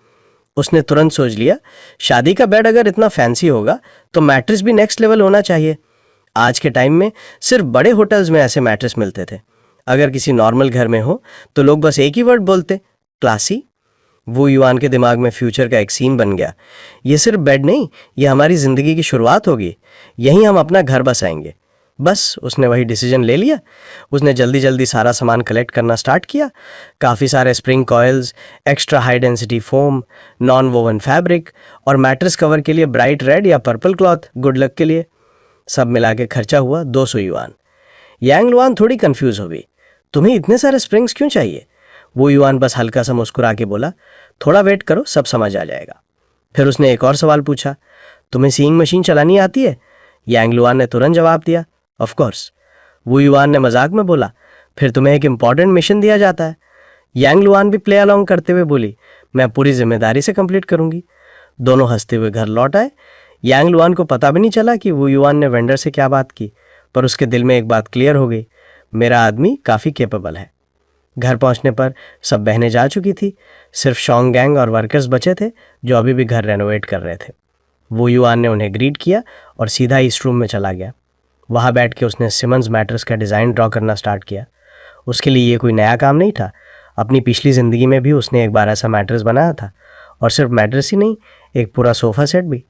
उसने तुरंत सोच लिया, शादी का बेड अगर इतना फैंसी होगा तो मैट्रेस भी नेक्स्ट लेवल होना चाहिए। आज के टाइम में सिर्फ बड़े होटल्स में ऐसे मैट्रेस मिलते थे। अगर किसी नॉर्मल घर में हो तो लोग बस एक ही वर्ड बोलते, क्लासी। वो युआन के दिमाग में फ्यूचर का एक सीन बन गया। ये सिर्फ बेड नहीं, ये हमारी जिंदगी की शुरुआत होगी। यहीं हम अपना घर बसाएंगे। बस उसने वही डिसीजन ले लिया। उसने जल्दी जल्दी सारा सामान कलेक्ट करना स्टार्ट किया। काफ़ी सारे spring coils, extra high density foam, non woven fabric और मैट्रेस कवर के लिए ब्राइट रेड या पर्पल क्लॉथ, गुड लक के लिए। सब मिला के खर्चा हुआ 200 युआन। यांग लुआन थोड़ी कंफ्यूज हो गई, तुम्हें इतने सारे स्प्रिंग्स क्यों चाहिए? वो युआन बस हल्का सा मुस्कुरा के बोला, थोड़ा वेट करो, सब समझ आ जाएगा। फिर उसने एक और सवाल पूछा, तुम्हें सीइंग मशीन चलानी आती है? यांग लुआन ने तुरंत जवाब दिया, ऑफ कोर्स। वो युआन ने मजाक में बोला, फिर तुम्हें एक इंपॉर्टेंट मिशन दिया जाता है। यांग लुआन भी प्ले अलोंग करते हुए बोली, मैं पूरी जिम्मेदारी से कंप्लीट करूंगी। दोनों हंसते हुए घर लौट आए। यांग लुआन को पता भी नहीं चला कि वो युआन ने वेंडर से क्या बात की, पर उसके दिल में एक बात क्लियर हो गई, मेरा आदमी काफ़ी केपेबल है। घर पहुंचने पर सब बहनें जा चुकी थी। सिर्फ शॉन्ग गैंग और वर्कर्स बचे थे जो अभी भी घर रेनोवेट कर रहे थे। वो युआन ने उन्हें ग्रीट किया और सीधा ईस्ट रूम में चला गया। वहाँ बैठ के उसने सिमंस मैट्रेस का डिज़ाइन ड्रॉ करना स्टार्ट किया। उसके लिए ये कोई नया काम नहीं था। अपनी पिछली ज़िंदगी में भी उसने एक बार ऐसा मैट्रेस बनाया था, और सिर्फ मैट्रेस ही नहीं, एक पूरा सोफ़ा सेट भी।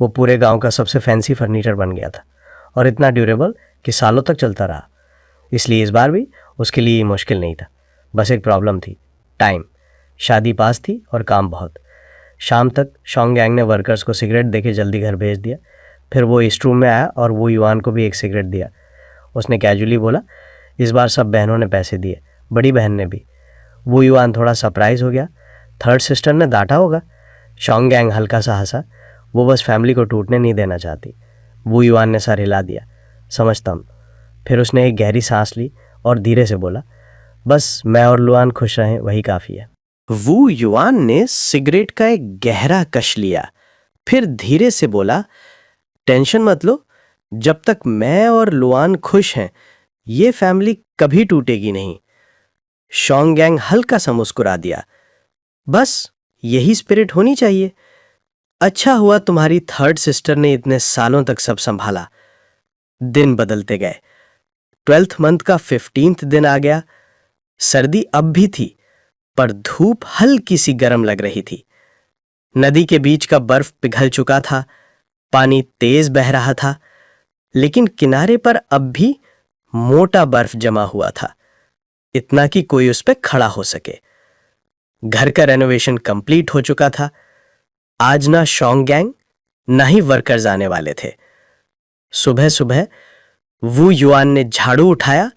वो पूरे गांव का सबसे फैंसी फर्नीचर बन गया था और इतना ड्यूरेबल कि सालों तक चलता रहा। इसलिए इस बार भी उसके लिए ये मुश्किल नहीं था। बस एक प्रॉब्लम थी, टाइम। शादी पास थी और काम बहुत। शाम तक शॉन्ग गैंग ने वर्कर्स को सिगरेट देके जल्दी घर भेज दिया। फिर वो ईस्ट रूम में आया और वो युआन को भी एक सिगरेट दिया। उसने कैजुअली बोला, इस बार सब बहनों ने पैसे दिए, बड़ी बहन ने भी। वो युआन थोड़ा सरप्राइज हो गया। थर्ड सिस्टर ने डांटा होगा। शॉन्ग गैंग हल्का सा हंसा। वो बस फैमिली को टूटने नहीं देना चाहती। वू युआन ने सर हिला दिया। समझता हूँ। फिर उसने एक गहरी सांस ली और धीरे से बोला, बस मैं और लुआन खुश रहें, वही काफ़ी है। वू युआन ने सिगरेट का एक गहरा कश लिया, फिर धीरे से बोला, टेंशन मत लो, जब तक मैं और लुआन खुश हैं ये फैमिली कभी टूटेगी नहीं। शॉन्गयांग हल्का सा मुस्कुरा दिया। बस यही स्पिरिट होनी चाहिए। अच्छा हुआ तुम्हारी थर्ड सिस्टर ने इतने सालों तक सब संभाला। दिन बदलते गए। 12th मंथ का 15th दिन आ गया। सर्दी अब भी थी, पर धूप हल्की सी गर्म लग रही थी। नदी के बीच का बर्फ पिघल चुका था, पानी तेज बह रहा था, लेकिन किनारे पर अब भी मोटा बर्फ जमा हुआ था, इतना कि कोई उस पर खड़ा हो सके। घर का रेनोवेशन कंप्लीट हो चुका था। आज ना शॉन्गयांग ना ही वर्कर्स आने वाले थे। सुबह सुबह वू युआन ने झाड़ू उठाया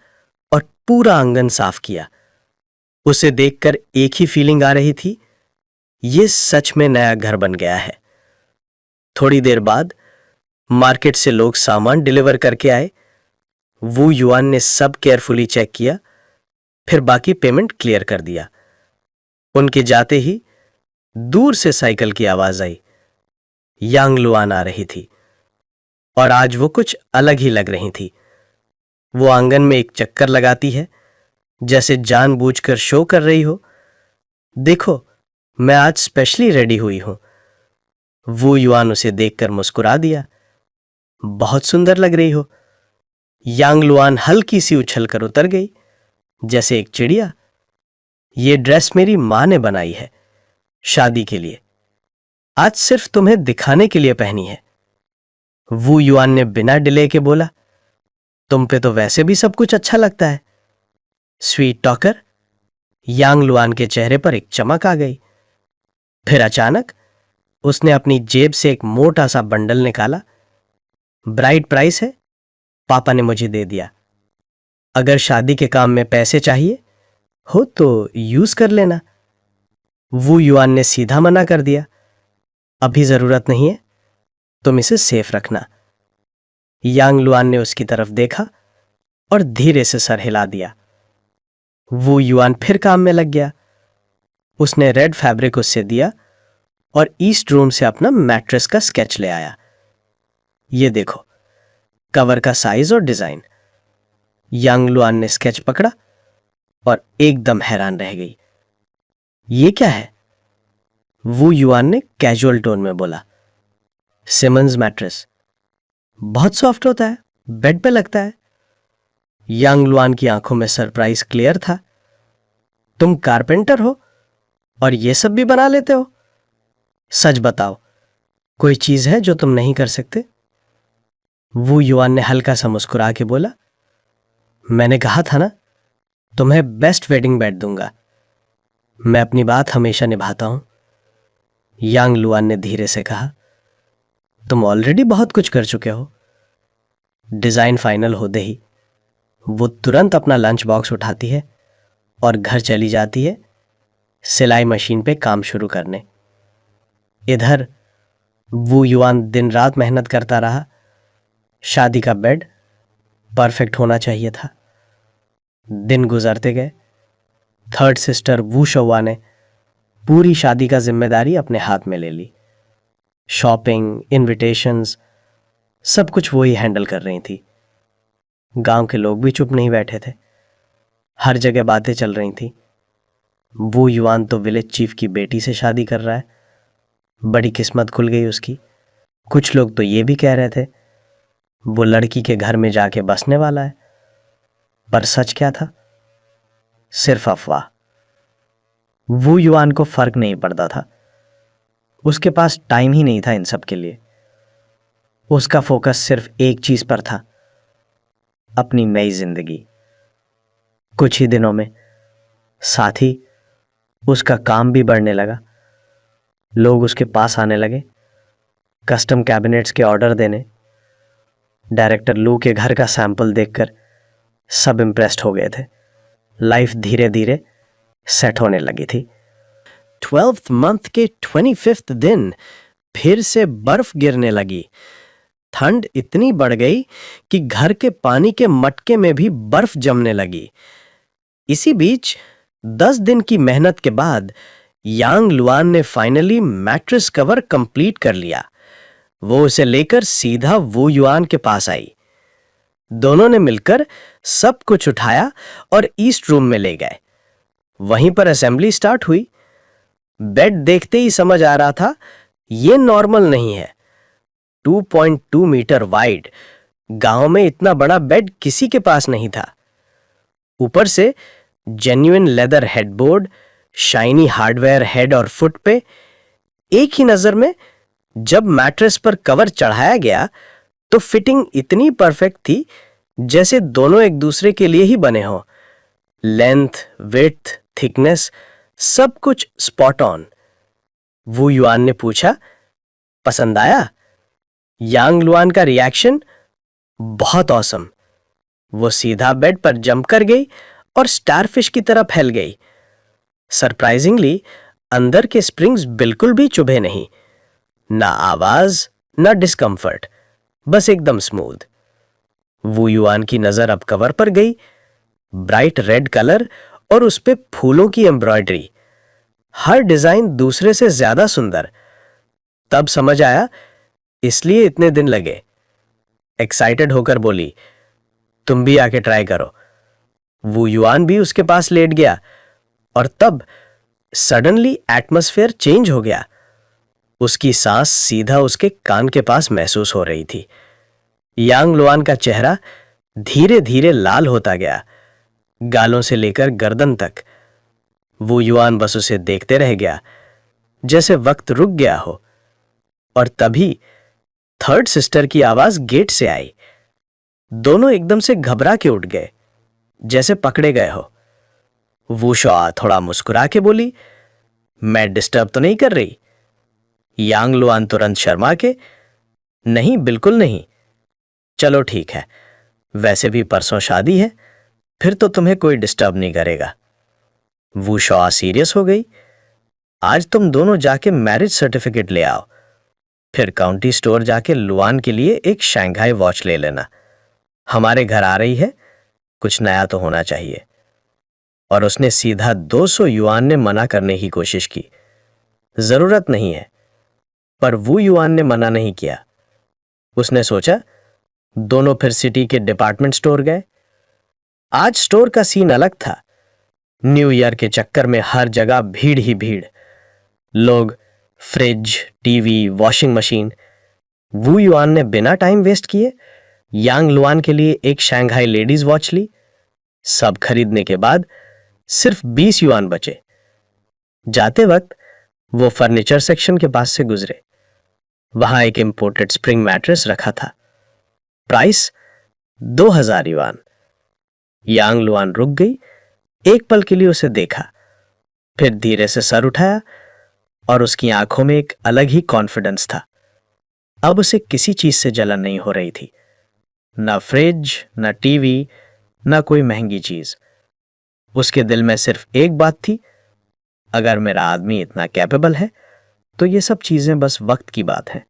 और पूरा आंगन साफ किया। उसे देखकर एक ही फीलिंग आ रही थी, ये सच में नया घर बन गया है। थोड़ी देर बाद मार्केट से लोग सामान डिलीवर करके आए। वू युआन ने सब केयरफुली चेक किया, फिर बाकी पेमेंट क्लियर कर दिया। उनके जाते ही दूर से साइकिल की आवाज आई। यांग लुआन आ रही थी और आज वो कुछ अलग ही लग रही थी। वो आंगन में एक चक्कर लगाती है, जैसे जानबूझकर शो कर रही हो, देखो मैं आज स्पेशली रेडी हुई हूं। वो युआन उसे देखकर मुस्कुरा दिया। बहुत सुंदर लग रही हो। यांग लुआन हल्की सी उछलकर उतर गई, जैसे एक चिड़िया। ये ड्रेस मेरी मां ने बनाई है, शादी के लिए। आज सिर्फ तुम्हें दिखाने के लिए पहनी है। वू युआन ने बिना डिले के बोला, तुम पे तो वैसे भी सब कुछ अच्छा लगता है। Sweet talker. यांग लुआन के चेहरे पर एक चमक आ गई। फिर अचानक उसने अपनी जेब से एक मोटा सा बंडल निकाला। ब्राइड प्राइस है, पापा ने मुझे दे दिया। अगर शादी के काम में पैसे चाहिए हो तो यूज कर लेना। वू युआन ने सीधा मना कर दिया, अभी जरूरत नहीं है, तुम इसे सेफ रखना। यांग लुआन ने उसकी तरफ देखा और धीरे से सर हिला दिया। वू युआन फिर काम में लग गया। उसने रेड फैब्रिक उससे दिया और ईस्ट रूम से अपना मैट्रेस का स्केच ले आया। ये देखो, कवर का साइज और डिजाइन। यांग लुआन ने स्केच पकड़ा और एकदम हैरान रह गई। ये क्या है? वू युआन ने कैजुअल टोन में बोला, सिमंस मैट्रेस। बहुत सॉफ्ट होता है, बेड पे लगता है। यांग लुआन की आंखों में सरप्राइज क्लियर था। तुम कारपेंटर हो और ये सब भी बना लेते हो? सच बताओ, कोई चीज है जो तुम नहीं कर सकते? वू युआन ने हल्का सा मुस्कुरा के बोला, मैंने कहा था ना, तुम्हें बेस्ट वेडिंग बेड दूंगा। मैं अपनी बात हमेशा निभाता हूं। यांग लुआन ने धीरे से कहा, तुम ऑलरेडी बहुत कुछ कर चुके हो। डिजाइन फाइनल होते ही वो तुरंत अपना लंच बॉक्स उठाती है और घर चली जाती है सिलाई मशीन पे काम शुरू करने। इधर वू युआन दिन रात मेहनत करता रहा। शादी का बेड परफेक्ट होना चाहिए था। दिन गुजरते गए। थर्ड सिस्टर वू शौवा ने पूरी शादी का जिम्मेदारी अपने हाथ में ले ली। शॉपिंग, इनविटेशंस, सब कुछ वो ही हैंडल कर रही थी। गांव के लोग भी चुप नहीं बैठे थे। हर जगह बातें चल रही थी। वो युआन तो विलेज चीफ की बेटी से शादी कर रहा है, बड़ी किस्मत खुल गई उसकी। कुछ लोग तो ये भी कह रहे थे वो लड़की के घर में जाके बसने वाला है, पर सच क्या था? सिर्फ अफवाह। वू युआन को फर्क नहीं पड़ता था। उसके पास टाइम ही नहीं था इन सब के लिए। उसका फोकस सिर्फ एक चीज पर था, अपनी नई जिंदगी। कुछ ही दिनों में साथ ही उसका काम भी बढ़ने लगा। लोग उसके पास आने लगे, कस्टम कैबिनेट्स के ऑर्डर देने। डायरेक्टर लू के घर का सैंपल देखकर सब इम्प्रेस्ड हो गए थे। लाइफ धीरे धीरे सेट होने लगी थी। 12th मंथ के 25th दिन फिर से बर्फ गिरने लगी। ठंड इतनी बढ़ गई कि घर के पानी के मटके में भी बर्फ जमने लगी। इसी बीच 10 दिन की मेहनत के बाद यांग लुआन ने फाइनली मैट्रेस कवर कंप्लीट कर लिया। वो उसे लेकर सीधा वू युआन के पास आई। दोनों ने मिलकर सब कुछ उठाया और ईस्ट रूम में ले गए। वहीं पर असेंबली स्टार्ट हुई। बेड देखते ही समझ आ रहा था ये नॉर्मल नहीं है। 2.2 मीटर वाइड, गांव में इतना बड़ा बेड किसी के पास नहीं था। ऊपर से genuine leather headboard, shiny hardware head और फुट पे। एक ही नजर में जब मैट्रेस पर कवर चढ़ाया गया तो फिटिंग इतनी परफेक्ट थी जैसे दोनों एक दूसरे के लिए ही बने हों। लेंथ, विड्थ, थिकनेस, सब कुछ स्पॉट ऑन। वू युआन ने पूछा, पसंद आया? यांग लुआन का रिएक्शन, बहुत ऑसम। वो सीधा बेड पर जंप कर गई और स्टारफिश की तरह फैल गई। सरप्राइजिंगली अंदर के स्प्रिंग्स बिल्कुल भी चुभे नहीं। ना आवाज, ना डिस्कंफर्ट, बस एकदम स्मूथ। वू युआन की नजर अब कवर पर गई। ब्राइट रेड कलर और उस पे फूलों की एम्ब्रॉयडरी, हर डिजाइन दूसरे से ज्यादा सुंदर। तब समझ आया इसलिए इतने दिन लगे। एक्साइटेड होकर बोली, तुम भी आके ट्राई करो। वू युआन भी उसके पास लेट गया और तब सडनली एटमॉस्फेयर चेंज हो गया। उसकी सांस सीधा उसके कान के पास महसूस हो रही थी। यांग लुआन का चेहरा धीरे धीरे लाल होता गया, गालों से लेकर गर्दन तक। वो युआन बस उसे देखते रह गया, जैसे वक्त रुक गया हो। और तभी थर्ड सिस्टर की आवाज गेट से आई। दोनों एकदम से घबरा के उठ गए, जैसे पकड़े गए हो। वो शॉ थोड़ा मुस्कुरा के बोली, मैं डिस्टर्ब तो नहीं कर रही? यांग लुआन तुरंत शर्मा के, नहीं, बिल्कुल नहीं। चलो ठीक है, वैसे भी परसों शादी है, फिर तो तुम्हें कोई डिस्टर्ब नहीं करेगा। वो शॉ सीरियस हो गई, आज तुम दोनों जाके मैरिज सर्टिफिकेट ले आओ, फिर काउंटी स्टोर जाके लुआन के लिए एक शंघाई वॉच ले लेना। हमारे घर आ रही है, कुछ नया तो होना चाहिए। और उसने सीधा 200 युआन ने मना करने की कोशिश की, जरूरत नहीं है। पर वू युआन ने मना नहीं किया। उसने सोचा, दोनों फिर सिटी के डिपार्टमेंट स्टोर गए। आज स्टोर का सीन अलग था। न्यू ईयर के चक्कर में हर जगह भीड़ ही भीड़। लोग, फ्रिज, टीवी, वॉशिंग मशीन। वू युआन ने बिना टाइम वेस्ट किए यांग लुआन के लिए एक शंघाई लेडीज वॉच ली। सब खरीदने के बाद सिर्फ 20 युआन बचे। जाते वक्त वो फर्नीचर सेक्शन के पास से गुजरे। वहां एक इंपोर्टेड स्प्रिंग मैट्रेस रखा था। Price 2000 yuan. यांग लुआन रुक गई, एक पल के लिए उसे देखा, फिर धीरे से सर उठाया और उसकी आंखों में एक अलग ही कॉन्फिडेंस था। अब उसे किसी चीज से जलन नहीं हो रही थी, ना फ्रिज, ना टीवी, ना कोई महंगी चीज। उसके दिल में सिर्फ एक बात थी, अगर मेरा आदमी इतना कैपेबल है तो ये सब चीजें बस वक्त की बात है।